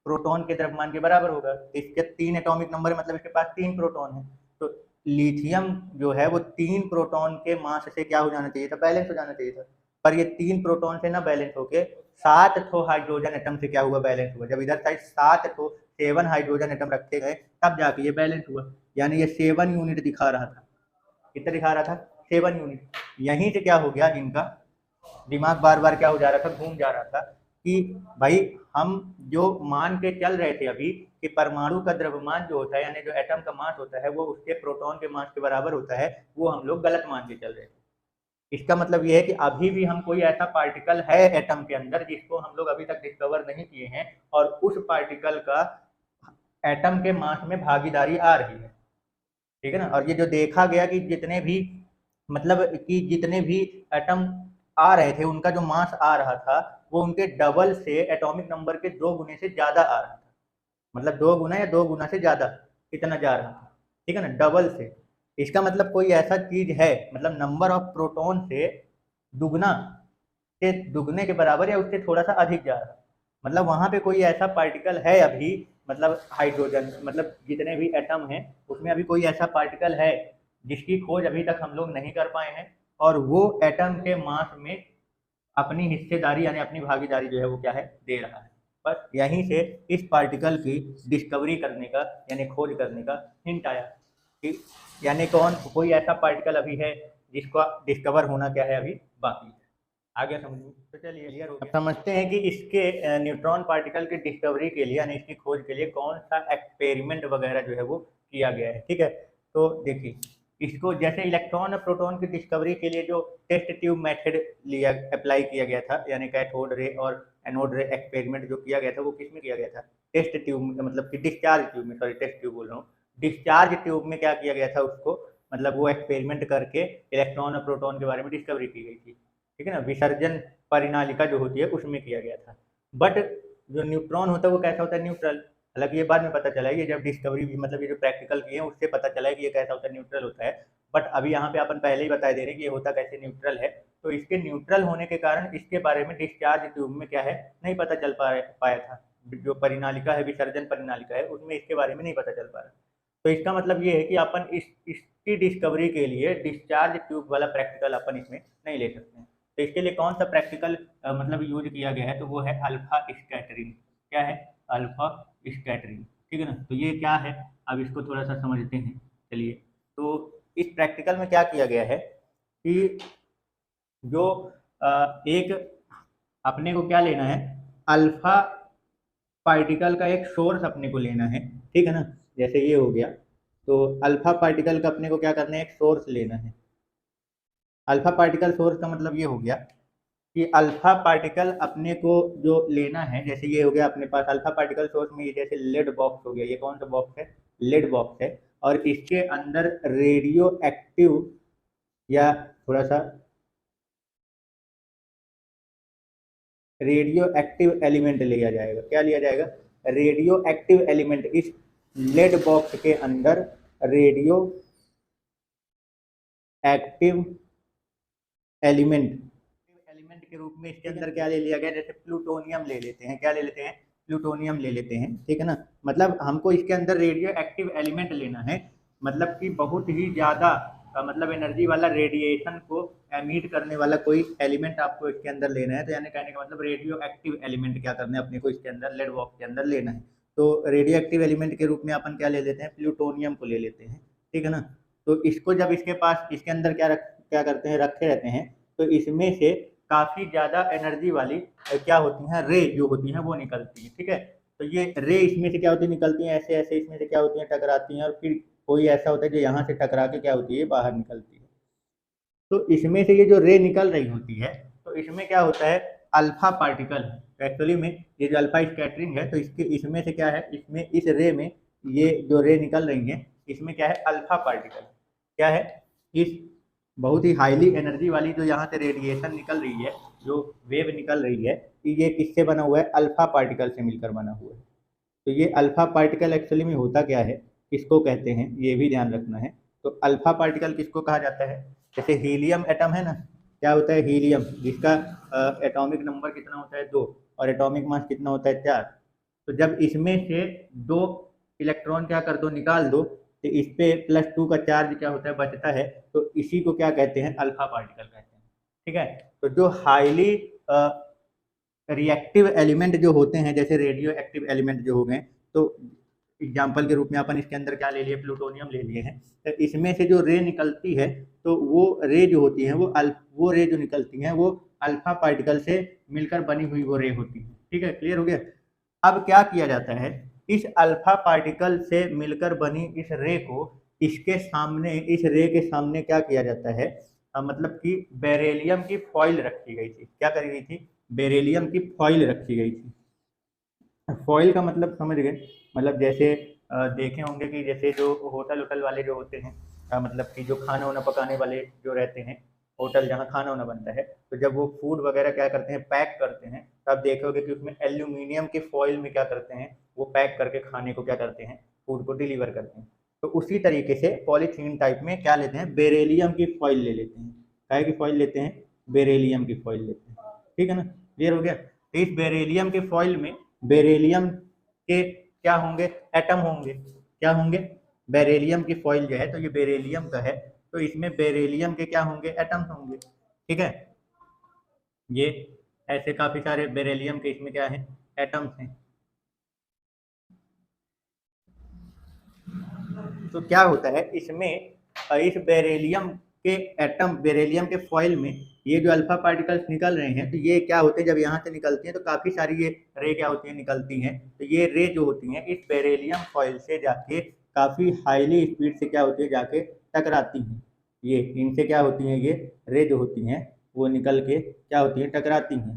प्रोटॉन के द्रव्यमान के बराबर होगा। इसके 3 एटॉमिक नंबर मतलब इसके पास 3 प्रोटॉन है, तो लिथियम जो है वो 3 प्रोटॉन के मास से क्या हो जाना चाहिए था, बैलेंस हो जाना चाहिए था। पर ये 3 प्रोटॉन से ना बैलेंस होके 7 ठो हाइड्रोजन एटम से क्या हुआ, बैलेंस हुआ। जब इधर साइड 7 ठो 7 हाइड्रोजन एटम रखे गए तब जाके ये बैलेंस हुआ, यानी ये 7 यूनिट दिखा रहा था। कितना दिखा रहा था, 7 यूनिट। यहीं से क्या हो गया, इनका दिमाग बार बार क्या हो जा रहा था, घूम जा रहा था कि भाई हम जो मान के चल रहे थे अभी कि परमाणु का द्रव्यमान जो होता है यानी जो एटम का मास होता है वो उसके प्रोटॉन के मास के बराबर होता है, वो हम लोग गलत मान के चल रहे थे। इसका मतलब ये है कि अभी भी हम कोई ऐसा पार्टिकल है एटम के अंदर जिसको हम लोग अभी तक डिस्कवर नहीं किए हैं और उस पार्टिकल का एटम के मास में भागीदारी आ रही है, ठीक है ना। और ये जो देखा गया कि जितने भी मतलब कि जितने भी एटम आ रहे थे उनका जो मास आ रहा था वो उनके डबल से एटॉमिक नंबर के 2 गुने से ज्यादा आ रहा था, मतलब 2 गुना या 2 गुना से ज्यादा इतना जा रहा था, ठीक है ना, डबल से। इसका मतलब कोई ऐसा चीज है, मतलब नंबर ऑफ प्रोटॉन से दुगना से दुगने के बराबर या उससे थोड़ा सा अधिक जा रहा है, मतलब वहां पे कोई ऐसा पार्टिकल है अभी, मतलब हाइड्रोजन मतलब जितने भी एटम हैं उसमें अभी कोई ऐसा पार्टिकल है जिसकी खोज अभी तक हम लोग नहीं कर पाए हैं और वो एटम के मास में अपनी हिस्सेदारी यानी अपनी भागीदारी जो है वो क्या है, दे रहा है। बस यहीं से इस पार्टिकल की डिस्कवरी करने का यानी खोज करने का हिंट आया कि यानी कोई ऐसा पार्टिकल अभी है जिसका डिस्कवर होना क्या है, अभी बाकी है। आ गया समझ में, तो चलिए क्लियर हो गया। अब समझते हैं कि इसके न्यूट्रॉन पार्टिकल की डिस्कवरी के लिए यानी इसकी खोज के लिए कौन सा एक्सपेरिमेंट वगैरह जो है वो किया गया है, ठीक है। तो देखिए इसको जैसे इलेक्ट्रॉन और प्रोटॉन की डिस्कवरी के लिए जो टेस्ट ट्यूब मेथड लिया अप्लाई किया गया था यानी कैथोड रे और एनोड रे एक्सपेरिमेंट जो किया गया था वो किस में किया गया था, टेस्ट ट्यूब में, मतलब कि डिस्चार्ज ट्यूब में, सॉरी टेस्ट ट्यूब बोल रहा हूँ, डिस्चार्ज ट्यूब में क्या किया गया था उसको, मतलब वो एक्सपेरिमेंट करके इलेक्ट्रॉन और प्रोटॉन के बारे में डिस्कवरी की गई थी, ठीक है ना। विसर्जन परिनालिका जो होती है उसमें किया गया था। बट जो न्यूट्रॉन होता है वो कैसा होता है, न्यूट्रल। हालांकि ये बाद में पता चला है, ये जब डिस्कवरी भी मतलब ये जो प्रैक्टिकल किए हैं उससे पता चला है कि ये कैसा होता है, न्यूट्रल होता है। बट अभी यहाँ पे अपन पहले ही बता दे रहे हैं कि ये होता कैसे न्यूट्रल है। तो इसके न्यूट्रल होने के कारण इसके बारे में डिस्चार्ज ट्यूब में क्या है, नहीं पता चल पाया था। जो परिनालिका है, विसर्जन परिनालिका है, उसमें इसके बारे में नहीं पता चल पा रहा। तो इसका मतलब ये है कि अपन इसकी डिस्कवरी के लिए डिस्चार्ज ट्यूब वाला प्रैक्टिकल अपन इसमें नहीं ले सकते हैं। तो इसके लिए कौन सा प्रैक्टिकल मतलब यूज किया गया है, तो वो है अल्फा स्कैटरिंग। क्या है, अल्फा स्कैटरिंग, ठीक है ना। तो ये क्या है, अब इसको थोड़ा सा समझते हैं। चलिए, तो इस प्रैक्टिकल में क्या किया गया है कि जो एक अपने को क्या लेना है, अल्फा पार्टिकल का एक सोर्स अपने को लेना है, ठीक है ना। जैसे ये हो गया, तो अल्फा पार्टिकल का अपने को क्या करना है, एक सोर्स लेना है। अल्फा पार्टिकल सोर्स का मतलब ये हो गया कि अल्फा पार्टिकल अपने को जो लेना है, जैसे ये हो गया अपने पास अल्फा पार्टिकल सोर्स में, ये जैसे लेड बॉक्स हो गया, ये कौन सा बॉक्स है, लेड बॉक्स है। और इसके अंदर रेडियो एक्टिव या थोड़ा सा रेडियो एक्टिव एलिमेंट लिया जाएगा। क्या लिया जाएगा, रेडियो एक्टिव एलिमेंट। इस लेड बॉक्स के अंदर रेडियो एक्टिव एलिमेंट के रूप में इसके अंदर क्या ले लिया गया, जैसे प्लूटोनियम ले लेते हैं। क्या ले लेते हैं, प्लूटोनियम ले लेते हैं, ठीक है ना। मतलब हमको इसके अंदर रेडियो एक्टिव एलिमेंट लेना है, मतलब कि बहुत ही ज़्यादा मतलब एनर्जी वाला रेडिएशन को एमिट करने वाला कोई एलिमेंट आपको इसके अंदर लेना है। तो यानी कहने का मतलब रेडियो एक्टिव एलिमेंट क्या करना है अपने को इसके अंदर लेड बॉक्स के अंदर लेना है। तो रेडियो एक्टिव एलिमेंट के रूप में अपन क्या ले लेते हैं, प्लूटोनियम को ले लेते हैं, ठीक है ना। तो इसको जब इसके पास इसके अंदर क्या करते हैं, रखे रहते हैं, तो इसमें से काफ़ी ज़्यादा एनर्जी वाली क्या होती हैं, रे जो होती हैं वो निकलती हैं, ठीक है। तो ये रे इसमें से क्या होती है, निकलती हैं ऐसे ऐसे, इसमें से क्या होती हैं, टकराती हैं, और फिर कोई ऐसा होता है जो यहाँ से टकरा के क्या होती है, बाहर निकलती है। तो इसमें से ये जो रे निकल रही होती है, तो इसमें क्या होता है, अल्फा पार्टिकल है एक्चुअली में। ये जो अल्फा स्कैटरिंग है, तो इसके इसमें से क्या है, इसमें इस रे में ये जो रे निकल रही हैं इसमें क्या है, अल्फा पार्टिकल। क्या है, इस बहुत ही हाईली एनर्जी वाली जो यहाँ से रेडिएशन निकल रही है, जो वेव निकल रही है, ये किससे बना हुआ है, अल्फा पार्टिकल से मिलकर बना हुआ है। तो ये अल्फा पार्टिकल एक्चुअली में होता क्या है, किसको कहते हैं, ये भी ध्यान रखना है। तो अल्फा पार्टिकल किसको कहा जाता है, जैसे हीलियम एटम है ना, क्या होता है हीलियम, जिसका एटॉमिक नंबर कितना होता है, 2। और एटॉमिक मास कितना होता है 4। तो जब इसमें से 2 इलेक्ट्रॉन क्या कर दो, निकाल दो, तो इस पे +2 का चार्ज क्या होता है, बचता है। तो इसी को क्या कहते हैं, अल्फा पार्टिकल कहते हैं। ठीक है, तो जो हाईली रिएक्टिव एलिमेंट जो होते हैं, जैसे रेडियो एक्टिव एलिमेंट जो हो गए, तो एग्जाम्पल के रूप में अपन इसके अंदर क्या ले लिए, प्लूटोनियम ले लिए हैं। तो इसमें से जो रे निकलती है, तो वो रे जो होती है वो रे जो निकलती हैं वो अल्फा पार्टिकल से मिलकर बनी हुई वो रे होती है। ठीक है, क्लियर हो गया। अब क्या किया जाता है, इस अल्फा पार्टिकल से मिलकर बनी इस रे को इसके सामने, इस रे के सामने क्या किया जाता है, मतलब कि बेरिलियम की फॉइल रखी गई थी। क्या करी गई थी, बेरिलियम की फॉइल रखी गई थी। फॉइल का मतलब समझ गए, मतलब जैसे देखे होंगे कि जैसे जो होटल वाले जो होते हैं, मतलब कि जो खाना वाना पकाने वाले जो रहते हैं, होटल जहाँ खाना वाना बनता है, तो जब वो फूड वगैरह क्या करते हैं, पैक करते हैं, तो आप देखोगे कि उसमें एल्यूमिनियम के फॉइल में क्या करते हैं, वो पैक करके खाने को क्या करते हैं, फूड को डिलीवर करते हैं। तो उसी तरीके से पॉलीथीन टाइप में क्या लेते हैं, बेरिलियम की फॉइल ले लेते हैं। काय की फॉइल लेते हैं, बेरिलियम की फॉइल लेते हैं। ठीक है ना, क्लियर हो गया। तो इस बेरिलियम के फॉइल में बेरिलियम के क्या होंगे, एटम होंगे। क्या होंगे, बेरिलियम की फॉइल जो है, तो ये बेरिलियम का है, तो इसमें बेरिलियम के क्या होंगे, एटम्स होंगे। ठीक है, ये ऐसे काफी सारे बेरिलियम के इसमें क्या है, एटम्स हैं। तो क्या होता है इसमें, इस बेरिलियम के एटम, बेरिलियम के फॉइल में ये जो अल्फा पार्टिकल्स निकल रहे हैं, तो ये क्या होते हैं, जब यहाँ से निकलती हैं तो काफी सारी ये रे क्या होती हैं, निकलती हैं। तो ये रे जो होती हैं इस बेरिलियम फॉइल से जाके काफी हाईली स्पीड से क्या होती है, जाके टकराती हैं। ये इनसे क्या होती हैं, ये रे जो होती हैं वो निकल के क्या होती है, टकराती हैं।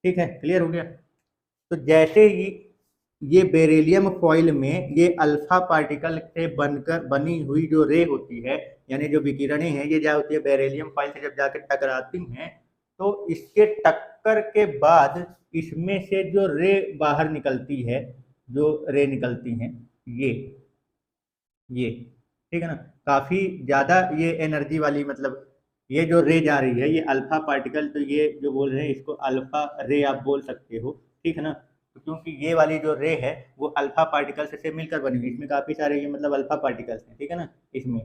ठीक है, क्लियर हो गया। तो जैसे ही ये बेरिलियम फॉइल में ये अल्फा पार्टिकल से बनकर बनी हुई जो रे होती है, यानी जो विकिरणें हैं, ये क्या होती है, बेरिलियम फॉइल से जब जाकर टकराती हैं, तो इसके टक्कर के बाद इसमें से जो रे बाहर निकलती है, जो रे निकलती हैं, ये ठीक है ना, काफी ज्यादा ये एनर्जी वाली, मतलब ये जो रे जा रही है, ये अल्फा पार्टिकल, तो ये जो बोल रहे हैं इसको अल्फा रे आप बोल सकते हो। ठीक है ना, तो क्योंकि ये वाली जो रे है वो अल्फा पार्टिकल्स से मिलकर बनी हुई, इसमें काफी सारे ये मतलब अल्फा पार्टिकल्स हैं। ठीक है ना, इसमें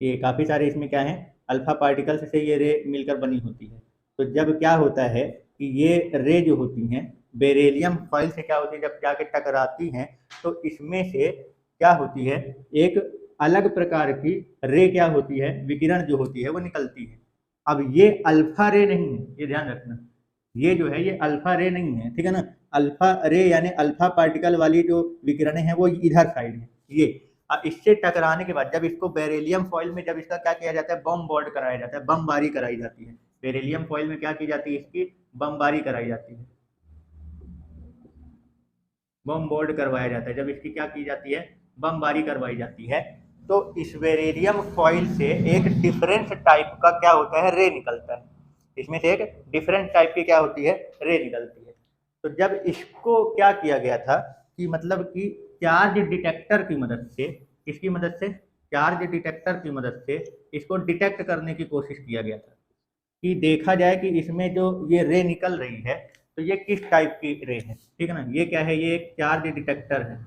ये काफी सारे इसमें क्या है, अल्फा पार्टिकल्स से ये रे मिलकर बनी होती है। तो जब क्या होता है कि ये रे जो होती हैं बेरिलियम फॉइल से क्या होती है, जब जाके टकराती हैं, तो इसमें से क्या होती है, एक अलग प्रकार की रे क्या होती है, विकिरण जो होती है वो निकलती है। अब ये अल्फा रे नहीं है, ये ध्यान रखना, ये जो है ये अल्फा रे नहीं है। ठीक है ना, अल्फा रे यानी अल्फा पार्टिकल वाली जो विकिरणें हैं वो इधर साइड है। ये इससे टकराने के बाद जब इसको बेरिलियम फॉइल में जब इसका क्या किया जाता है, बमबार्ड कराया जाता है, बमबारी कराई जाती है। बेरिलियम फॉइल में क्या की जाती है, इसकी बमबारी कराई जाती है, बमबार्ड करवाया जाता है। जब इसकी क्या की जाती है, बमबारी करवाई जाती है, तो इस बेरिलियम फॉइल से एक डिफरेंट टाइप का क्या होता है, रे निकलता है। इसमें से एक डिफरेंट टाइप की क्या होती है, रे निकलती है। तो जब इसको क्या किया गया था कि मतलब कि चार्ज डिटेक्टर की मदद से, इसकी मदद से, चार्ज डिटेक्टर की मदद से इसको डिटेक्ट करने की कोशिश किया गया था कि देखा जाए कि इसमें जो ये रे निकल रही है तो ये किस टाइप की रे है। ठीक है ना, ये क्या है, ये एक चार्ज डिटेक्टर है।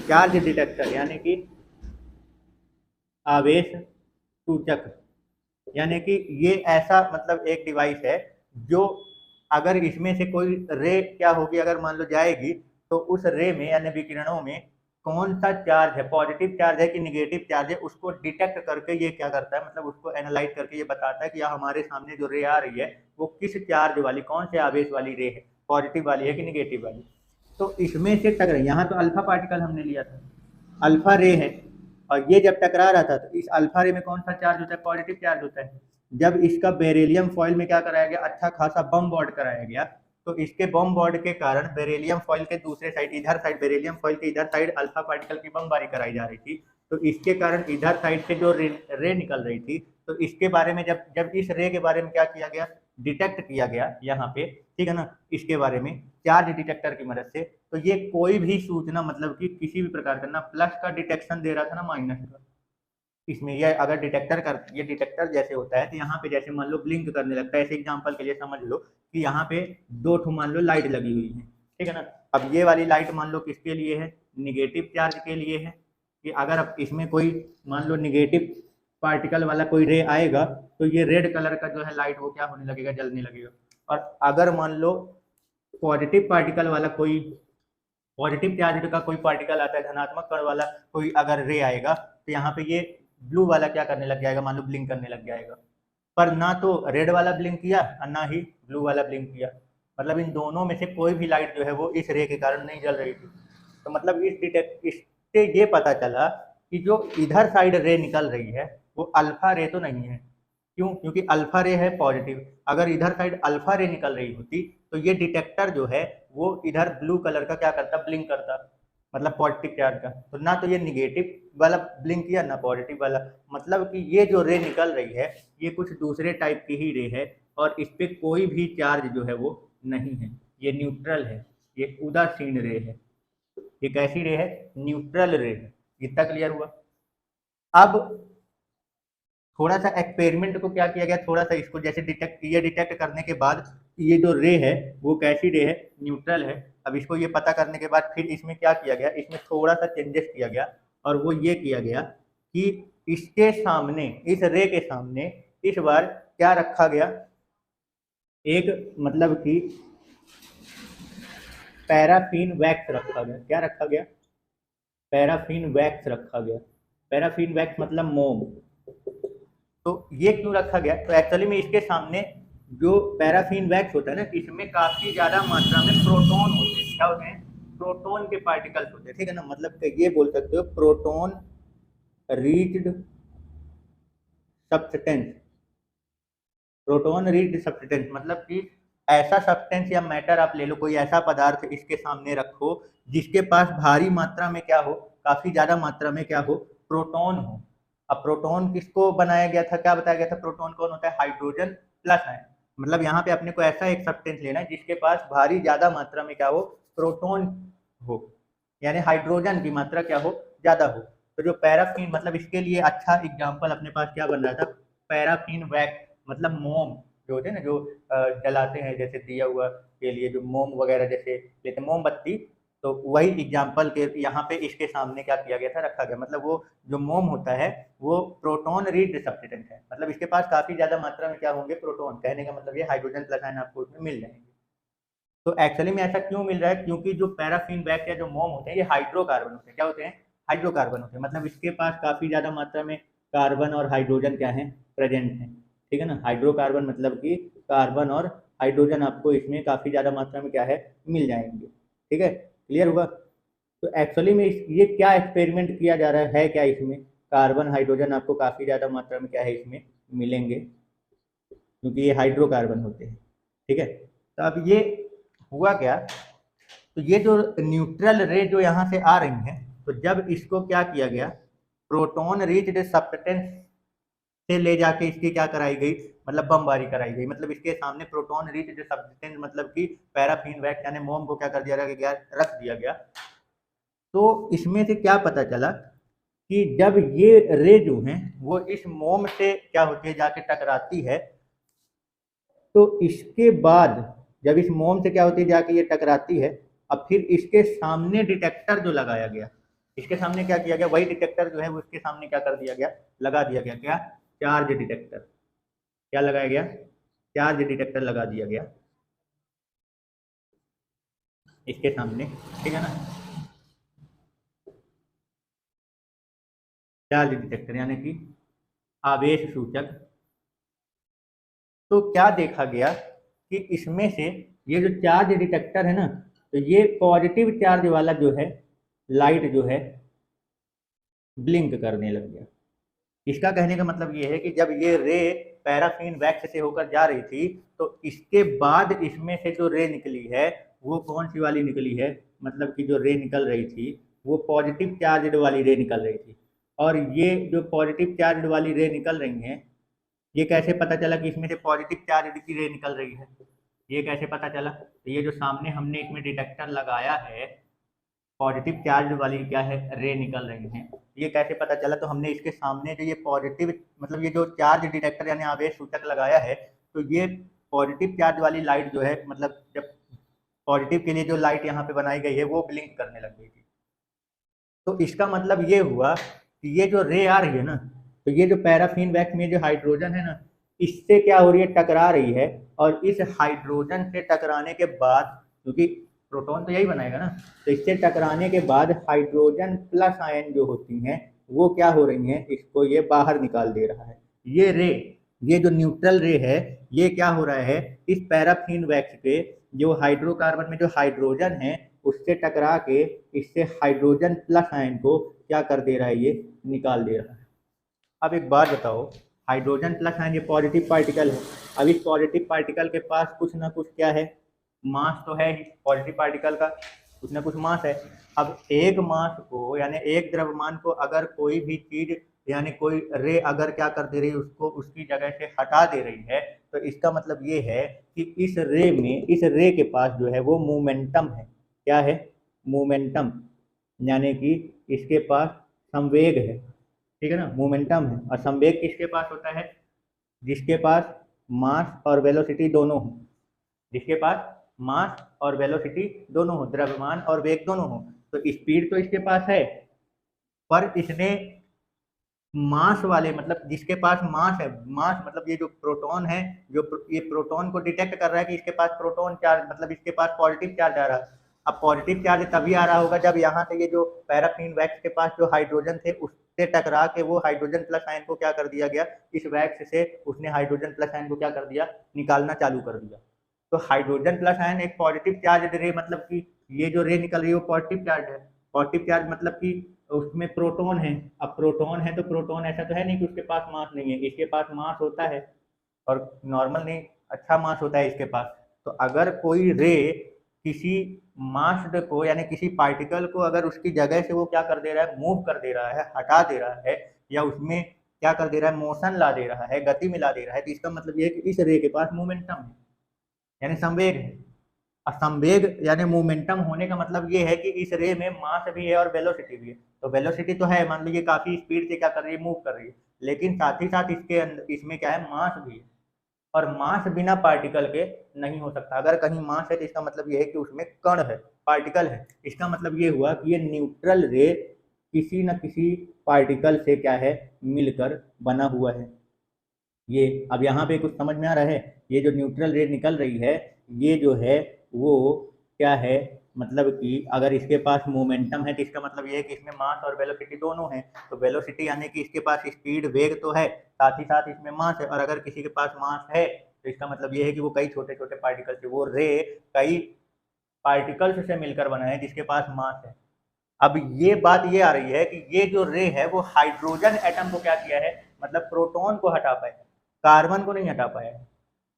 चार्ज डिटेक्टर यानी कि आवेश सूचक, यानी कि ये ऐसा मतलब एक डिवाइस है जो अगर इसमें से कोई रे क्या होगी, अगर मान लो जाएगी, तो उस रे में यानी विकिरणों में कौन सा चार्ज है, पॉजिटिव चार्ज है कि निगेटिव चार्ज है, उसको डिटेक्ट करके ये क्या करता है, मतलब उसको एनालाइज करके ये बताता है कि यहाँ हमारे सामने जो रे आ रही है वो किस चार्ज वाली, कौन से आवेश वाली रे है, पॉजिटिव वाली है कि निगेटिव वाली। तो इसमें से टकरा, यहाँ तो अल्फा पार्टिकल हमने लिया था, अल्फा रे है, और ये जब टकरा रहा था तो इस अल्फा रे में कौन सा चार्ज होता है, पॉजिटिव चार्ज होता है। जब इसका बेरिलियम फॉइल में क्या कराया गया, अच्छा खासा बम बोर्ड कराया गया, तो इसके बम बोर्ड के कारण बेरिलियम फॉइल के दूसरे साइड, इधर साइड, बेरिलियम फॉइल के इधर साइड अल्फा पार्टिकल की बमबारी कराई जा रही थी। तो इसके कारण इधर साइड से जो रे निकल रही थी, तो इसके बारे में जब जब इस रे के बारे में क्या किया गया, डिटेक्ट किया गया यहाँ पे। ठीक है ना, इसके बारे में चार्ज डिटेक्टर की मदद से, तो ये कोई भी सूचना मतलब कि किसी भी प्रकार का, ना प्लस का डिटेक्शन दे रहा था ना माइनस का, इसमें ये अगर ये डिटेक्टर जैसे होता है तो यहाँ पे जैसे मान लो ब्लिंक करने लगता है। ऐसे एग्जांपल के लिए समझ लो कि यहाँ पे दो ठो मान लो लाइट लगी हुई है, ठीक है ना। अब ये वाली लाइट मान लो किसके लिए है, निगेटिव चार्ज के लिए है। कि अगर अब इसमें कोई मान लो निगेटिव पार्टिकल वाला कोई रे आएगा तो ये रेड कलर का जो है लाइट वो क्या होने लगेगा, जलने लगेगा। और अगर मान लो पॉजिटिव पार्टिकल वाला कोई पॉजिटिव चार्ज का कोई पार्टिकल आता है, धनात्मक कण वाला कोई अगर रे आएगा तो यहाँ पे ये ब्लू वाला क्या करने लग जाएगा, मान लो ब्लिंक करने लग जाएगा। पर ना तो रेड वाला ब्लिंक किया और ना ही ब्लू वाला ब्लिंक किया। मतलब इन दोनों में से कोई भी लाइट जो है वो इस रे के कारण नहीं जल रही थी। तो मतलब इससे ये पता चला कि जो इधर साइड रे निकल रही है वो अल्फा रे तो नहीं है। क्यों? क्योंकि अल्फा रे है पॉजिटिव। अगर इधर साइड अल्फा रे निकल रही होती तो ये डिटेक्टर जो है वो इधर ब्लू कलर का क्या करता, ब्लिंक करता, मतलब पॉजिटिव चार्ज का। तो ना तो ये निगेटिव वाला ब्लिंक किया ना पॉजिटिव वाला। मतलब कि ये जो रे निकल रही है ये कुछ दूसरे टाइप की ही रे है और इस पर कोई भी चार्ज जो है वो नहीं है, ये न्यूट्रल है, ये उदासीन रे है। ये कैसी रे है, न्यूट्रल रे है। इतना क्लियर हुआ। अब थोड़ा सा एक्सपेरिमेंट को क्या किया गया, थोड़ा सा इसको जैसे डिटेक्ट करने के बाद ये जो रे है वो कैसी रे है, न्यूट्रल है। अब इसको ये पता करने के बाद फिर इसमें क्या किया गया, इसमें थोड़ा सा चेंजेस किया गया और वो ये किया गया कि इसके सामने, इस रे के सामने इस बार क्या रखा गया, एक मतलब कि पैराफिन वैक्स रखा गया। क्या रखा गया, पैराफिन वैक्स रखा गया। पैराफिन वैक्स मतलब मोम। तो ये क्यों रखा गया, तो एक्चुअली में इसके सामने जो पैराफिन वैक्स होता है ना, इसमें काफी ज्यादा मात्रा में प्रोटॉन होते हैं। क्या होते हैं, प्रोटॉन के पार्टिकल्स होते हैं, ठीक है ना। मतलब कि ये बोल सकते हो proton riched substance. Proton riched substance मतलब कि ऐसा सब्सटेंस या मैटर आप ले लो, कोई ऐसा पदार्थ इसके सामने रखो जिसके पास भारी मात्रा में क्या हो, काफी ज्यादा मात्रा में क्या हो, प्रोटॉन हो। अब प्रोटॉन किसको बनाया गया था, क्या बताया गया था, प्रोटॉन कौन होता है, हाइड्रोजन प्लस आयन। मतलब यहाँ पे अपने को ऐसा एक सब्सटेंस लेना है जिसके पास भारी ज्यादा मात्रा में क्या हो, प्रोटॉन हो, यानी हाइड्रोजन की मात्रा क्या हो, ज्यादा हो। तो जो पैराफिन, मतलब इसके लिए अच्छा एग्जाम्पल अपने पास क्या बन रहा था, पैराफिन वैक्स मतलब मोम जो होते हैं ना, जो जलाते हैं जैसे दिया हुआ के लिए जो मोम वगैरह जैसे लेते हैं मोमबत्ती, तो वही एग्जाम्पल के यहाँ पे इसके सामने क्या किया गया था, रखा गया। मतलब वो जो मोम होता है वो प्रोटॉन रिच्ड सब्सटेंस है, मतलब इसके पास काफी ज्यादा मात्रा में क्या होंगे, प्रोटॉन। कहने का मतलब ये हाइड्रोजन प्लस आयन आपको उसमें मिल जाएंगे। तो एक्चुअली में ऐसा क्यों मिल रहा है, क्योंकि जो पैराफिन वैक्स या जो मोम होते हैं ये हाइड्रोकार्बन होते हैं। क्या होते हैं, हाइड्रोकार्बन होते हैं। मतलब इसके पास काफी ज्यादा मात्रा में कार्बन और हाइड्रोजन क्या है, प्रेजेंट है, ठीक है ना। हाइड्रोकार्बन मतलब कि कार्बन और हाइड्रोजन आपको इसमें काफी ज्यादा मात्रा में क्या है, मिल जाएंगे, ठीक है। क्लियर हुआ। तो एक्चुअली में ये क्या एक्सपेरिमेंट किया जा रहा है क्या, इसमें कार्बन हाइड्रोजन आपको काफी ज्यादा मात्रा में क्या है इसमें मिलेंगे, क्योंकि ये हाइड्रोकार्बन होते हैं, ठीक है। तो अब ये हुआ क्या, तो ये जो न्यूट्रल रे जो यहाँ से आ रही हैं, तो जब इसको क्या किया गया, प्रोटॉन रिच्ड सब्सटेंस से ले जाके इसकी क्या कराई गई, मतलब बमबारी कराई गई। मतलब इसके सामने प्रोटॉन रिच्ड सब्सटेंस मतलब कि पैराफिन वैक्स यानी मोम को क्या कर दिया गया, रख दिया गया। तो इसमें से क्या पता चला कि जब ये रे जो हैं वो इस मोम से क्या होती है, जाके टकराती है, तो इसके बाद जब इस मोम से क्या होती है, जाके ये टकराती है, अब फिर इसके सामने डिटेक्टर जो लगाया गया, इसके सामने क्या किया गया, वही डिटेक्टर जो है वो इसके सामने क्या कर दिया गया, लगा दिया गया। क्या, चार्ज डिटेक्टर। क्या लगाया गया, चार्ज डिटेक्टर लगा दिया गया इसके सामने, ठीक है ना। चार्ज डिटेक्टर यानी कि आवेश सूचक। तो क्या देखा गया कि इसमें से ये जो चार्ज डिटेक्टर है ना, तो ये पॉजिटिव चार्ज वाला जो है लाइट जो है ब्लिंक करने लग गया। इसका कहने का मतलब ये है कि जब ये रे पैराफिन वैक्स से होकर जा रही थी तो इसके बाद इसमें से जो रे निकली है वो कौन सी वाली निकली है, मतलब कि जो रे निकल रही थी वो पॉजिटिव चार्ज वाली रे निकल रही थी। और ये जो पॉजिटिव चार्ज वाली रे निकल रही हैं, ये कैसे पता चला कि इसमें से पॉजिटिव चार्ज की रे निकल रही है, ये कैसे पता चला, तो ये जो सामने हमने इसमें डिटेक्टर लगाया है, पॉजिटिव चार्ज वाली क्या है रे निकल रही हैं। ये कैसे पता चला? तो हमने इसके सामने जो ये पॉजिटिव मतलब ये जो चार्ज डिटेक्टर यानी आवेश सूचक लगाया है, तो ये पॉजिटिव चार्ज वाली लाइट जो है मतलब जब पॉजिटिव के लिए जो लाइट यहाँ पे बनाई गई है वो ब्लिंक करने लग गई थी। तो इसका मतलब ये हुआ कि ये जो रे आ रही है ना, तो ये जो पैराफिन वैक्स में जो हाइड्रोजन है ना, इससे क्या हो रही है, टकरा रही है। और इस हाइड्रोजन से टकराने के बाद, क्योंकि प्रोटॉन तो यही बनाएगा ना, तो इससे टकराने के बाद हाइड्रोजन प्लस आयन जो होती हैं वो क्या हो रही हैं, इसको ये बाहर निकाल दे रहा है। ये रे, ये जो न्यूट्रल रे है, ये क्या हो रहा है, इस पैराफिन वैक्स पे जो हाइड्रोकार्बन में जो हाइड्रोजन है उससे टकरा के इससे हाइड्रोजन प्लस आयन को क्या कर दे रहा है, ये निकाल दे रहा है। अब एक बात बताओ, हाइड्रोजन प्लस आयन ये पॉजिटिव पार्टिकल है। अब इस पॉजिटिव पार्टिकल के पास कुछ ना कुछ क्या है, मास तो है ही पॉजिटिव पार्टिकल का, कुछ ना कुछ मास है। अब एक मास को यानी एक द्रव्यमान को अगर कोई भी चीज यानी कोई रे अगर क्या कर दे रही है, उसको उसकी जगह से हटा दे रही है, तो इसका मतलब ये है कि इस रे में, इस रे के पास जो है वो मोमेंटम है। क्या है? मोमेंटम, यानी कि इसके पास संवेग है। ठीक है ना, मोमेंटम है। और संवेग किसके पास होता है? जिसके पास मास और वेलोसिटी दोनों हो, जिसके पास मास और वेलोसिटी दोनों हो, द्रव्यमान और वेग दोनों हो। तो स्पीड तो इसके पास है, पर इसने मास वाले मतलब जिसके पास मास है, मास मतलब ये जो प्रोटॉन है, जो ये प्रोटॉन को डिटेक्ट कर रहा है कि इसके पास प्रोटॉन चार्ज मतलब इसके पास पॉजिटिव चार्ज आ रहा है। अब पॉजिटिव चार्ज तभी आ रहा होगा जब यहाँ से ये जो पैराफिन वैक्स के पास जो हाइड्रोजन थे उससे टकरा के वो हाइड्रोजन प्लस आयन को क्या कर दिया गया, इस वैक्स से उसने हाइड्रोजन प्लस आयन को क्या कर दिया, निकालना चालू कर दिया। तो हाइड्रोजन प्लस आयन एक पॉजिटिव चार्ज रे, मतलब कि ये जो रे निकल रही है वो पॉजिटिव चार्ज है। पॉजिटिव चार्ज मतलब कि उसमें प्रोटॉन है। अब प्रोटॉन है तो प्रोटॉन ऐसा तो है नहीं कि उसके पास मास नहीं है, इसके पास मास होता है और नॉर्मल नहीं, अच्छा मास होता है इसके पास। तो अगर कोई रे किसी मास्ड को यानी किसी पार्टिकल को अगर उसकी जगह से वो क्या कर दे रहा है, मूव कर दे रहा है, हटा दे रहा है, या उसमें क्या कर दे रहा है, मोशन ला दे रहा है, गति मिला दे रहा है, तो इसका मतलब ये है कि इस रे के पास मोमेंटम है यानी संवेग है। संवेग यानी मोमेंटम होने का मतलब ये है कि इस रे में मास भी है और वेलोसिटी भी है। तो वेलोसिटी तो है, मान लीजिए काफी स्पीड से क्या कर रही है, मूव कर रही है, लेकिन साथ ही साथ इसके अंदर इसमें क्या है, मास भी है। और मास बिना पार्टिकल के नहीं हो सकता। अगर कहीं मास है तो इसका मतलब ये है कि उसमें कण है, पार्टिकल है। इसका मतलब ये हुआ कि ये न्यूट्रल रे किसी न किसी पार्टिकल से क्या है, मिलकर बना हुआ है। ये अब यहाँ पे कुछ समझ में आ रहा है? ये जो न्यूट्रल रे निकल रही है, ये जो है वो क्या है, मतलब कि अगर इसके पास मोमेंटम है तो इसका मतलब ये है कि इसमें मास और वेलोसिटी दोनों है। तो वेलोसिटी यानी कि इसके पास स्पीड, वेग तो है, साथ ही साथ इसमें मास है। और अगर किसी के पास मास है तो इसका मतलब ये है कि वो कई छोटे छोटे पार्टिकल से, वो रे कई पार्टिकल्स से मिलकर बना है जिसके पास मास है। अब ये बात ये आ रही है कि ये जो रे है वो हाइड्रोजन एटम को क्या किया है, मतलब प्रोटॉन को हटा पाया, कार्बन को नहीं हटा पाया है।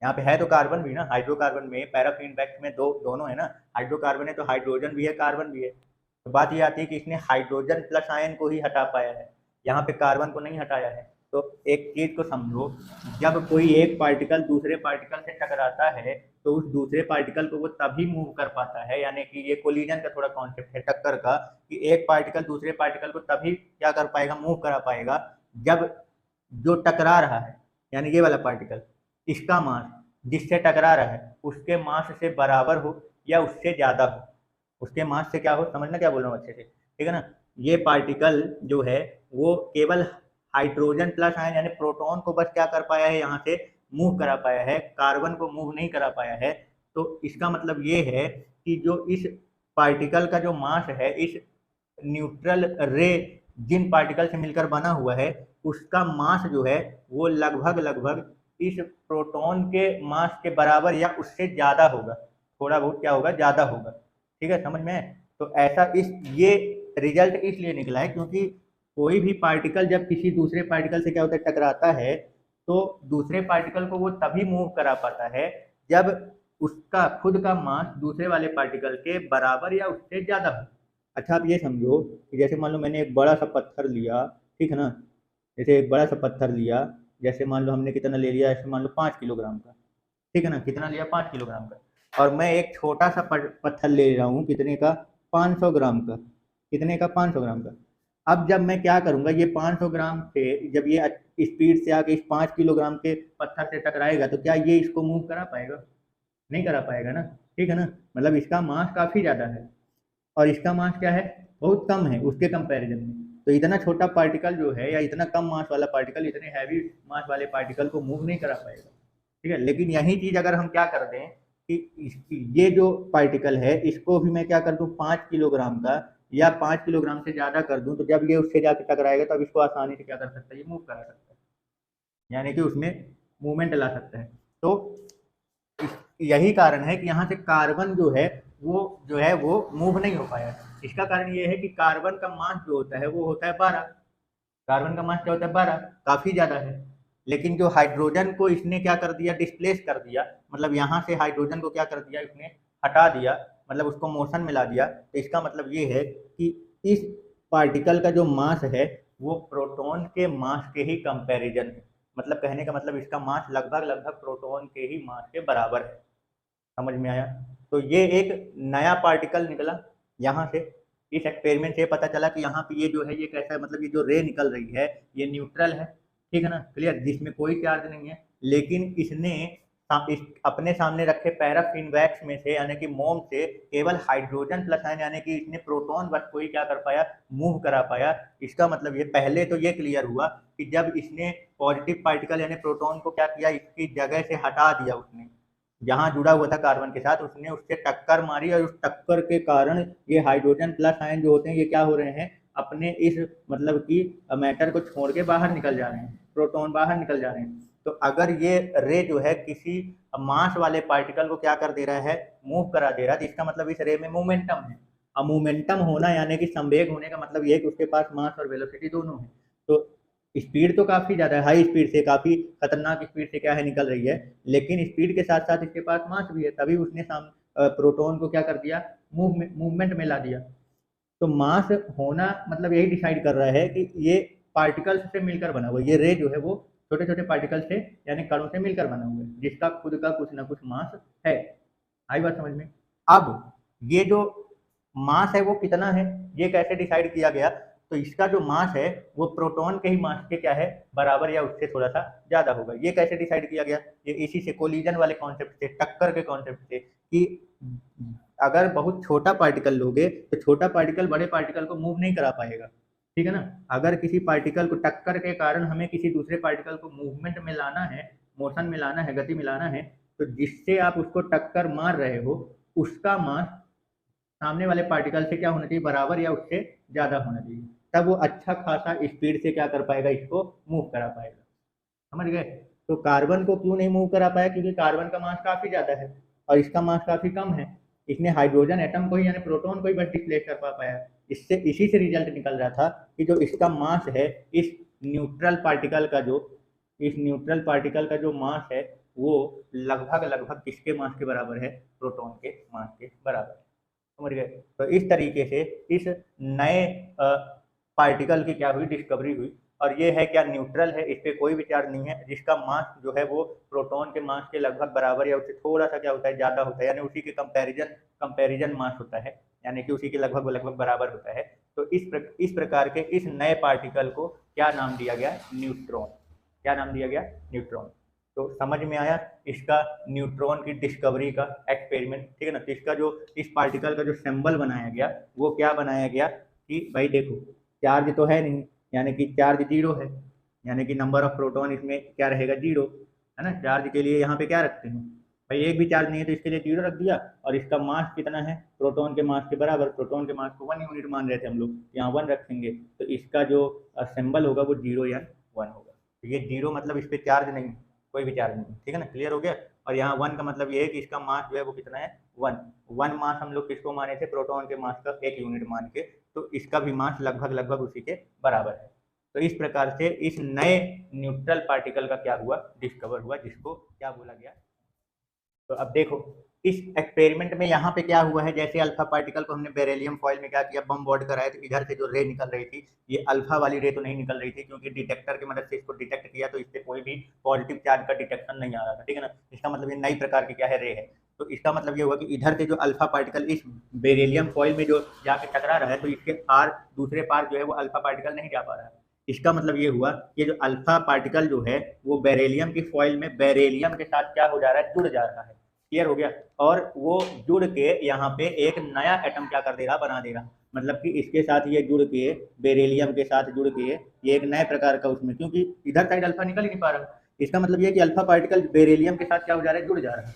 यहाँ पे है तो कार्बन भी ना, हाइड्रोकार्बन में पैराफिन वैक्स में दोनों है ना, हाइड्रोकार्बन है तो हाइड्रोजन भी है, कार्बन भी है। तो बात ये आती है कि इसने हाइड्रोजन प्लस आयन को ही हटा पाया है, यहाँ पे कार्बन को नहीं हटाया है। तो एक चीज को समझो, जब कोई एक पार्टिकल दूसरे पार्टिकल से टकराता है तो उस दूसरे पार्टिकल को वो तभी मूव कर पाता है, यानी कि ये कोलिजन का थोड़ा कॉन्सेप्ट है टक्कर का, कि एक पार्टिकल दूसरे पार्टिकल को तभी क्या कर पाएगा, मूव करा पाएगा, जब जो टकरा रहा है यानी ये वाला पार्टिकल, इसका मास जिससे टकरा रहा है उसके मास से बराबर हो या उससे ज्यादा हो, उसके मास से क्या हो, समझना क्या बोल रहा हूँ अच्छे से, ठीक है ना। ये पार्टिकल जो है वो केवल हाइड्रोजन प्लस आयन यानी प्रोटॉन को बस क्या कर पाया है, यहाँ से मूव करा पाया है, कार्बन को मूव नहीं करा पाया है। तो इसका मतलब ये है कि जो इस पार्टिकल का जो मास है, इस न्यूट्रल रे जिन पार्टिकल से मिलकर बना हुआ है, उसका मास जो है वो लगभग लगभग इस प्रोटॉन के मास के बराबर या उससे ज्यादा होगा, थोड़ा बहुत क्या होगा, ज्यादा होगा। ठीक है, समझ में? तो ऐसा इस ये रिजल्ट इसलिए निकला है क्योंकि कोई भी पार्टिकल जब किसी दूसरे पार्टिकल से क्या होता है, टकराता है, तो दूसरे पार्टिकल को वो तभी मूव करा पाता है जब उसका खुद का मास दूसरे वाले पार्टिकल के बराबर या उससे ज्यादा हो। अच्छा, आप ये समझो कि जैसे मान लो मैंने एक बड़ा सा पत्थर लिया, ठीक है ना, जैसे एक बड़ा सा पत्थर लिया, जैसे मान लो हमने कितना ले लिया, ऐसे मान लो 5 किलोग्राम का, ठीक है ना, कितना लिया, 5 किलोग्राम का। और मैं एक छोटा सा पत्थर ले रहा हूँ, कितने का, 500 ग्राम का, कितने का, 500 ग्राम का। अब जब मैं क्या करूंगा, ये 500 ग्राम से जब ये स्पीड से आके इस 5 किलोग्राम के पत्थर से टकराएगा तो क्या ये इसको मूव करा पाएगा? नहीं करा पाएगा ना, ठीक है ना। मतलब इसका मास काफी ज्यादा है और इसका मास क्या है, बहुत कम है उसके कंपैरिजन में। तो इतना छोटा पार्टिकल जो है या इतना कम मास वाला पार्टिकल इतने हैवी मास वाले पार्टिकल को मूव नहीं करा पाएगा, ठीक है। लेकिन यही चीज अगर हम क्या कर दें कि ये जो पार्टिकल है इसको भी मैं क्या कर दूं 5 किलोग्राम का या 5 किलोग्राम से ज्यादा कर दूं, तो जब ये उससे जाकर टकराएगा तब इसको आसानी से क्या कर सकता है, ये मूव करा सकता है, यानी कि उसमें मूवमेंट ला सकता है। तो यही कारण है कि यहाँ से कार्बन जो है वो मूव नहीं हो पाया। इसका कारण ये है कि कार्बन का मास जो होता है वो होता है 12। कार्बन का मास क्या होता है, 12, काफी ज्यादा है। लेकिन जो हाइड्रोजन को इसने क्या कर दिया, डिस्प्लेस कर दिया, मतलब यहाँ से हाइड्रोजन को क्या कर दिया, इसने हटा दिया, मतलब उसको मोशन में ला दिया। तो इसका मतलब ये है कि इस पार्टिकल का जो मास है वो प्रोटॉन के मास के ही कंपैरिजन है। मतलब कहने का मतलब इसका मास लगभग लगभग प्रोटॉन के ही मास के बराबर है। समझ में आया? तो ये एक नया पार्टिकल निकला यहाँ से। इस एक्सपेरिमेंट से पता चला कि यहाँ पे ये जो है ये कैसा है, मतलब ये जो रे निकल रही है ये न्यूट्रल है, ठीक है ना, क्लियर, जिसमें कोई चार्ज नहीं है। लेकिन इसने अपने सामने रखे पैराफिन वैक्स में से यानी कि मोम से केवल हाइड्रोजन प्लस आयन यानी कि इसने प्रोटॉन बस कोई क्या कर पाया, मूव करा पाया। इसका मतलब ये पहले तो ये क्लियर हुआ कि जब इसने पॉजिटिव पार्टिकल यानी प्रोटॉन को क्या किया, इसकी जगह से हटा दिया, उसने जहां जुड़ा हुआ था कार्बन के साथ उसने उससे टक्कर मारी और उस टक्कर के कारण ये हाइड्रोजन प्लस आयन जो होते हैं ये क्या हो रहे हैं, अपने इस मतलब कि मैटर को छोड़ के बाहर निकल जा रहे हैं, प्रोटॉन बाहर निकल जा रहे हैं। तो अगर ये रे जो है किसी मास वाले पार्टिकल को क्या कर दे रहा है, मूव करा दे रहा है, तो इसका मतलब इस रे में मोमेंटम है। अब मोमेंटम होना यानी कि संवेग होने का मतलब ये है कि उसके पास मास और वेलोसिटी दोनों है। तो स्पीड तो काफी ज्यादा है, हाई स्पीड से, काफी खतरनाक स्पीड से क्या है निकल रही है, लेकिन स्पीड के साथ साथ इसके पास मास भी है, तभी उसने प्रोटॉन को क्या कर दिया, मूवमेंट में ला दिया। तो मास होना मतलब यही डिसाइड कर रहा है कि ये पार्टिकल्स से मिलकर बना हुआ है, ये रे जो है वो छोटे छोटे पार्टिकल से यानी कणों से मिलकर बना हुआ है, जिसका खुद का कुछ ना कुछ मास है। आई बात समझ में? अब ये जो मास है वो कितना है, ये कैसे डिसाइड किया गया, तो इसका जो मास है वो प्रोटॉन के ही मास के क्या है, बराबर या उससे थोड़ा सा ज्यादा होगा। ये कैसे डिसाइड किया गया, ये इसी से कोलिजन वाले कॉन्सेप्ट से, टक्कर के कॉन्सेप्ट से, कि अगर बहुत छोटा पार्टिकल लोगे तो छोटा पार्टिकल बड़े पार्टिकल को मूव नहीं करा पाएगा, ठीक है ना। अगर किसी पार्टिकल को टक्कर के कारण हमें किसी दूसरे पार्टिकल को मूवमेंट में लाना है, मोशन में लाना है, गति में लाना है, तो जिससे आप उसको टक्कर मार रहे हो उसका मास सामने वाले पार्टिकल से क्या होना चाहिए, बराबर या उससे ज्यादा होना चाहिए, तब वो अच्छा खासा स्पीड से क्या कर पाएगा, इसको मूव करा पाएगा। समझ गए? तो कार्बन को क्यों नहीं मूव करा पाया, क्योंकि कार्बन का मास काफी ज्यादा है और इसका मास काफी कम है। इसने हाइड्रोजन एटम को ही यानी प्रोटॉन को ही बस डिस्प्लेस कर पा पाया। इससे इसी से रिजल्ट निकल रहा था कि जो इसका मास है, इस न्यूट्रल पार्टिकल का जो मास है वो लगभग लगभग किसके मास के बराबर है, प्रोटॉन के मास के बराबर। समझ गए? तो इस तरीके से इस नए पार्टिकल की क्या हुई, डिस्कवरी हुई। और ये है क्या, न्यूट्रल है, इस पर कोई विचार नहीं है, जिसका मास जो है वो प्रोटॉन के मास के लगभग बराबर या उससे थोड़ा सा क्या होता है, ज्यादा होता है, यानी उसी के कंपैरिजन मास होता है, यानी कि उसी के लगभग लगभग बराबर होता है। तो इस प्रकार के इस नए पार्टिकल को क्या नाम दिया गया, न्यूट्रॉन। क्या नाम दिया गया, न्यूट्रॉन। तो समझ में आया इसका न्यूट्रॉन की डिस्कवरी का एक्सपेरिमेंट, ठीक है ना। तो इसका जो इस पार्टिकल का जो सिंबल बनाया गया वो क्या बनाया गया कि भाई देखो चार्ज तो है नहीं, यानी कि चार्ज जीरो है, यानी कि नंबर ऑफ प्रोटॉन इसमें क्या रहेगा, जीरो, है ना। चार्ज के लिए यहाँ पे क्या रखते हैं भाई, एक भी चार्ज नहीं है तो इसके लिए जीरो रख दिया। और इसका मास कितना है, प्रोटॉन के मास के बराबर, प्रोटॉन के मास को 1 यूनिट मान रहे थे हम लोग, यहाँ 1 रखेंगे तो इसका जो सिंबल होगा वो 0 या 1 होगा। तो ये 0 मतलब इस पर चार्ज नहीं, कोई भी चार्ज नहीं, ठीक है ना, क्लियर हो गया। और यहाँ 1 का मतलब ये है कि इसका मास जो है वो कितना है, 1 मास हम लोग किसको माने थे, प्रोटॉन के मास का 1 यूनिट मान के, तो इसका भी मास लगभग लगभग उसी के बराबर है। तो इस प्रकार से इस नए न्यूट्रल पार्टिकल का क्या हुआ, डिस्कवर हुआ, जिसको क्या बोला गया। तो अब देखो इस एक्सपेरिमेंट में यहाँ पे क्या हुआ है, जैसे अल्फा पार्टिकल को हमने बेरिलियम फॉइल में क्या किया, बम बोर्ड कराया, तो इधर से जो रे निकल रही थी ये अल्फा वाली रे तो नहीं निकल रही थी, क्योंकि डिटेक्टर की मदद से इसको डिटेक्ट किया तो इससे कोई भी पॉजिटिव चार्ज का डिटेक्शन नहीं आ रहा था, ठीक है ना। इसका मतलब ये नई प्रकार की क्या है, रे है। तो इसका मतलब ये हुआ कि इधर से जो अल्फा पार्टिकल इस बेरिलियम फॉइल में जो जाके टकरा रहा है, तो इसके पार दूसरे पार जो है वो अल्फा पार्टिकल नहीं जा पा रहा है। इसका मतलब ये हुआ कि जो अल्फा पार्टिकल जो है वो बेरिलियम की फॉइल में बेरिलियम के साथ क्या हो जा रहा है, जुड़ जा रहा है। क्लियर हो गया। और वो जुड़ के यहाँ पे एक नया एटम क्या कर देगा, बना देगा। मतलब कि इसके साथ ये जुड़ के, बेरिलियम के साथ जुड़ के ये एक नए प्रकार का उसमें, क्योंकि इधर साइड अल्फा निकल ही नहीं पा रहा, इसका मतलब ये कि अल्फा पार्टिकल बेरिलियम के साथ क्या हो जा रहा है, जुड़ जा रहा है।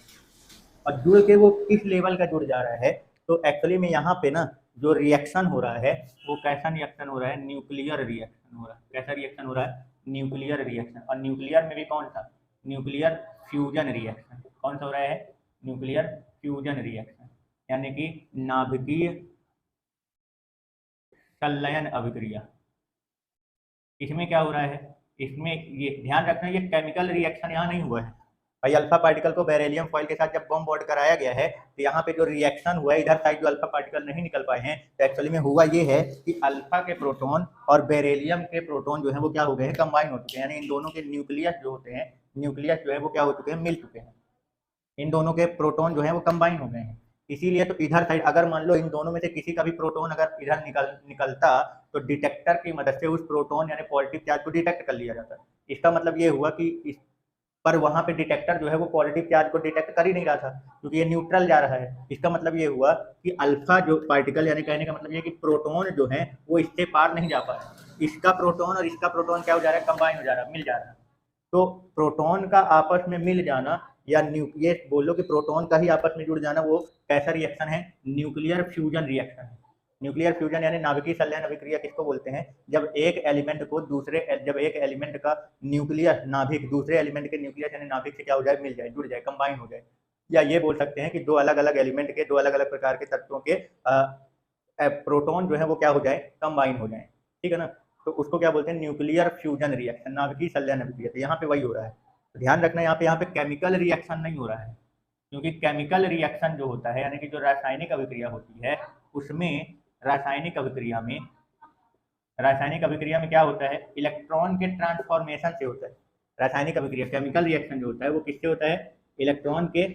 और जुड़ के वो किस लेवल का जुड़ जा रहा है, तो एक्चुअली में यहाँ पे ना जो रिएक्शन हो रहा है वो कैसा रिएक्शन हो रहा है, न्यूक्लियर रिएक्शन हो रहा है। कैसा रिएक्शन हो रहा है, न्यूक्लियर रिएक्शन। और न्यूक्लियर में भी कौन सा, न्यूक्लियर फ्यूजन रिएक्शन। कौन सा हो रहा है, न्यूक्लियर फ्यूजन रिएक्शन, यानी कि नाभिकीय संलयन अभिक्रिया। इसमें क्या हो रहा है, इसमें ये ध्यान रखना, ये केमिकल रिएक्शन यहाँ नहीं हुआ है भाई। अल्फा पार्टिकल को बेरिलियम फॉइल के साथ जब बॉम्ब बोर्ड कराया गया है, तो यहाँ पे जो रिएक्शन हुआ है, इधर साइड जो अल्फा पार्टिकल नहीं निकल पाए हैं, तो एक्चुअली में हुआ ये है कि अल्फा के प्रोटॉन और बेरिलियम के प्रोटॉन जो है वो क्या हो गए हैं, कंबाइन हो चुके हैं। यानी इन दोनों के न्यूक्लियस जो होते हैं, न्यूक्लियस जो है वो क्या हो चुके हैं, मिल चुके हैं। इन दोनों के प्रोटॉन जो है वो कंबाइन हो गए हैं। इसीलिए तो इधर साइड अगर मान लो इन दोनों में से किसी का भी प्रोटॉन अगर इधर निकलता, तो डिटेक्टर की मदद से उस प्रोटॉन यानी पॉजिटिव चार्ज को डिटेक्ट कर लिया जाता। इसका मतलब ये हुआ कि इस पर वहां पे डिटेक्टर जो है वो पॉजिटिव चार्ज को डिटेक्ट कर ही नहीं रहा था, क्योंकि ये न्यूट्रल जा रहा है। इसका मतलब ये हुआ कि अल्फा जो पार्टिकल, यानी कहने का मतलब ये कि प्रोटॉन जो है वो इससे पार नहीं जा पा रहा। इसका प्रोटॉन और इसका प्रोटॉन क्या हो जा रहा है, कंबाइन हो जा रहा है, मिल जा रहा है। तो प्रोटॉन का आपस में मिल जाना, या न्यूक्लियस बोलो कि प्रोटॉन का ही आपस में जुड़ जाना, वो कैसा रिएक्शन है, न्यूक्लियर फ्यूजन रिएक्शन है। न्यूक्लियर फ्यूजन यानी नाभिकीय संलयन अभिक्रिया किसको बोलते हैं, जब एक एलिमेंट को दूसरे, जब एक एलिमेंट का न्यूक्लियस नाभिक दूसरे एलिमेंट के न्यूक्लियस यानी नाभिक से क्या हो जाए, मिल जाए, जुड़ जाए, कंबाइन हो जाए। या ये बोल सकते हैं कि दो अलग अलग एलिमेंट के, दो अलग अलग प्रकार के तत्वों के प्रोटॉन जो है वो क्या हो जाए, कंबाइन हो जाए। ठीक है ना। तो उसको क्या बोलते हैं, न्यूक्लियर फ्यूजन रिएक्शन, नाभिकीय संलयन अभिक्रिया। तो यहाँ पे वही हो रहा है। तो ध्यान रखना, यहाँ पे केमिकल रिएक्शन नहीं हो रहा है, क्योंकि केमिकल रिएक्शन जो होता है, यानी कि जो रासायनिक अभिक्रिया होती है, उसमें रासायनिक अभिक्रिया में क्या होता है, इलेक्ट्रॉन के ट्रांसफॉर्मेशन से होता है। रासायनिक अभिक्रिया, केमिकल रिएक्शन जो होता है वो किससे होता है, इलेक्ट्रॉन के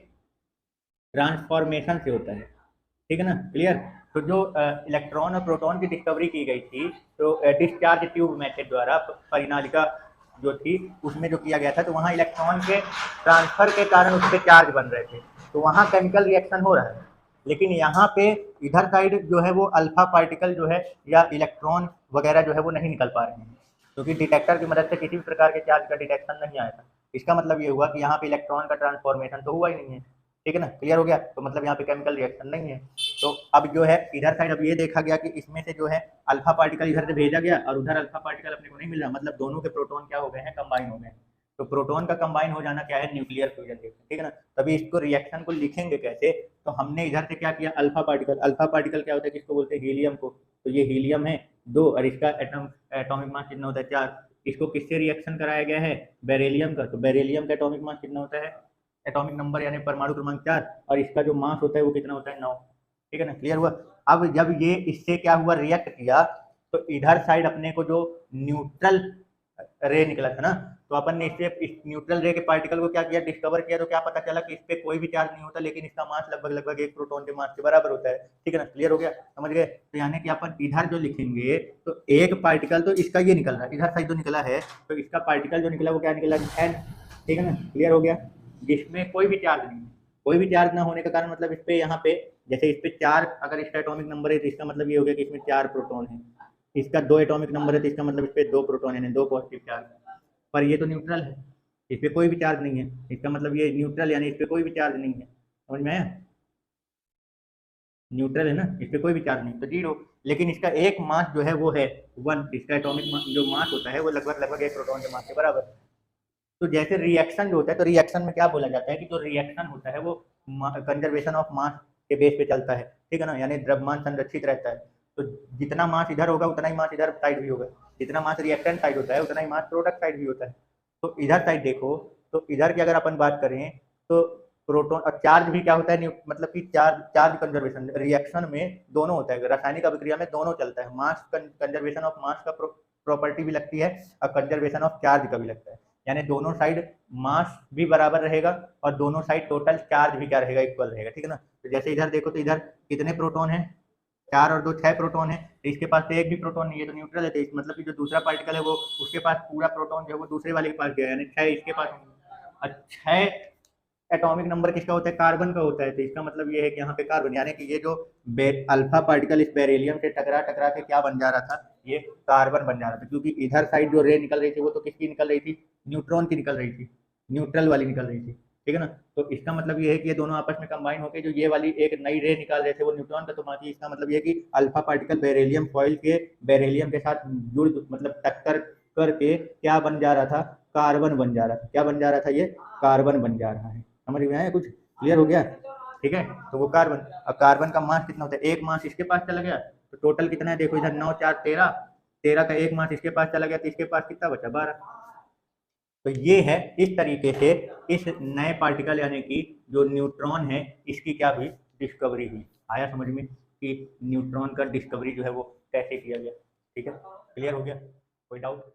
ट्रांसफॉर्मेशन से होता है। ठीक है ना, क्लियर। तो जो इलेक्ट्रॉन और प्रोटॉन की डिस्कवरी की गई थी, तो डिस्चार्ज ट्यूब मेथड द्वारा परिनालिका जो थी उसमें जो किया गया था, तो वहाँ इलेक्ट्रॉन के ट्रांसफर के कारण उस पर चार्ज बन रहे थे, तो वहाँ केमिकल रिएक्शन हो रहा है। लेकिन यहाँ पे इधर साइड जो है वो अल्फा पार्टिकल जो है या इलेक्ट्रॉन वगैरह जो है वो नहीं निकल पा रहे हैं, क्योंकि डिटेक्टर की मदद से किसी भी प्रकार के चार्ज का डिटेक्शन नहीं आया था। इसका मतलब ये हुआ कि यहाँ पे इलेक्ट्रॉन का ट्रांसफॉर्मेशन तो हुआ ही नहीं है। ठीक है ना, क्लियर हो गया। तो मतलब यहाँ पे केमिकल रिएक्शन नहीं है। तो अब जो है इधर साइड अब ये देखा गया कि इसमें से जो है अल्फा पार्टिकल इधर से भेजा गया और उधर अल्फा पार्टिकल अपने को नहीं मिल रहा, मतलब दोनों के प्रोटॉन क्या हो गए हैं, कंबाइन हो गए। तो प्रोटॉन का कंबाइन हो जाना क्या है, न्यूक्लियर फ्यूजन रिएक्शन। ठीक है ना। तभी इसको रिएक्शन को लिखेंगे कैसे, तो हमने इधर से क्या किया, अल्फा पार्टिकल क्या होता है, किसको बोलते हैं, हीलियम को। तो ये हीलियम है 2 और इसका एटॉमिक मास कितना होता है, 4। इसको किससे रिएक्शन कराया गया है, बेरिलियम का। तो बेरिलियम का एटॉमिक मास कितना होता है, एटॉमिक नंबर यानी परमाणु क्रमांक 4, और इसका जो मास होता है वो कितना होता है, 9। ठीक है ना, क्लियर हुआ। अब जब ये इससे क्या हुआ, रिएक्ट किया, तो इधर साइड अपने को जो न्यूट्रल रे निकला था ना, तो अपन ने इससे इस न्यूट्रल रे के पार्टिकल को क्या किया, डिस्कवर किया। तो क्या पता चला कि इस पे कोई भी चार्ज नहीं होता, लेकिन इसका मास लगभग 1 प्रोटॉन के मास के बराबर होता है। ठीक है ना, क्लियर हो गया, समझ गए। तो यानी कि अपन इधर जो लिखेंगे, तो एक पार्टिकल तो इसका ये निकल रहा है, इधर साइड जो निकला है, तो इसका पार्टिकल जो निकला वो क्या निकला, N। ठीक है ना, क्लियर हो गया। जिसमें कोई भी चार्ज नहीं है, कोई भी चार्ज ना होने का कारण मतलब इस पे, यहाँ पे जैसे इस पे 4 अगर इसका एटॉमिक नंबर है, तो इसका मतलब ये हो गया कि इसमें 4 प्रोटॉन है। इसका 2 एटॉमिक नंबर है, तो इसका मतलब इस पे 2 प्रोटॉन है, 2 पॉजिटिव चार्ज। पर ये तो न्यूट्रल है, इस पे कोई भी चार्ज नहीं है, इसका मतलब ये न्यूट्रल यानी इस पे कोई भी चार्ज नहीं है। समझ में आया, न्यूट्रल है ना, इस पे कोई भी चार्ज नहीं, तो 0। लेकिन इसका एक मास जो है वो है 1। इसका एटॉमिक जो मास होता है वो लगभग 1 प्रोटॉन के मास के बराबर। तो जैसे रिएक्शन जो होता है, तो रिएक्शन में क्या बोला जाता है कि जो रिएक्शन होता है वो कंजर्वेशन ऑफ मास के बेस पे चलता है। ठीक है ना, यानी द्रव्यमान संरक्षित रहता है। तो जितना मास इधर होगा उतना ही मास इधर साइड भी होगा, जितना मास रिएक्टेंट साइड होता है उतना ही मास प्रोडक्ट साइड भी होता है। तो इधर साइड देखो, तो इधर की अगर अपन बात करें, तो प्रोटॉन और चार्ज भी क्या होता है, मतलब कि चार्ज कंजर्वेशन रिएक्शन में दोनों होता है, रासायनिक अभिक्रिया में दोनों चलता है। मास कंजर्वेशन ऑफ मास का प्रॉपर्टी भी लगती है और कंजर्वेशन ऑफ चार्ज का भी लगता है। यानी दोनों साइड मास भी बराबर रहेगा और दोनों साइड टोटल चार्ज भी क्या रहेगा, इक्वल रहेगा, ठीक है ना। तो जैसे इधर देखो तो इधर कितने प्रोटॉन है, 4 और 2 6 प्रोटॉन है, तो इसके पास तो एक भी प्रोटॉन नहीं है, तो न्यूट्रल है, तो इस मतलब कि जो दूसरा पार्टिकल है वो उसके पास पूरा प्रोटॉन जो है वो दूसरे वाले के पास गया, यानी 6 इसके पास होंगे। 6 एटॉमिक नंबर किसका होता है, कार्बन का होता है, तो इसका मतलब ये है कि यहाँ पे कार्बन, यानी कि ये जो अल्फा पार्टिकल इस बेरिलियम से टकरा टकरा के क्या बन जा रहा था, ये कार्बन बन जा रहा था, क्योंकि इधर साइड जो रे निकल रही थी वो तो किसकी निकल रही थी, न्यूट्रॉन की निकल रही थी, न्यूट्रल वाली निकल रही थी, ठीक है ना। तो इसका मतलब ये है कि ये दोनों आपस में कंबाइन होकर जो ये वाली एक नई रे निकाल रहे थे वो न्यूट्रॉन का, तो बाकी इसका मतलब ये कि अल्फा पार्टिकल बेरिलियम फॉइल के बेरिलियम के साथ जुड़ मतलब टक्कर करके क्या बन जा रहा था, कार्बन बन जा रहा था, क्या बन जा रहा था, ये कार्बन बन जा रहा है। समझ में आया, कुछ क्लियर हो गया, ठीक है। तो वो कार्बन, अब कार्बन का मास कितना होता है, एक मास इसके पास चला गया, तो टोटल कितना है देखो, इधर 9 4 13, 13 का एक मास इसके पास चला गया, तो इसके पास कितना बचा, 12। तो ये है इस तरीके से इस नए पार्टिकल यानी कि जो न्यूट्रॉन है इसकी क्या हुई, डिस्कवरी हुई। आया समझ में कि न्यूट्रॉन का डिस्कवरी जो है वो कैसे किया गया, ठीक है, क्लियर हो गया, कोई डाउट।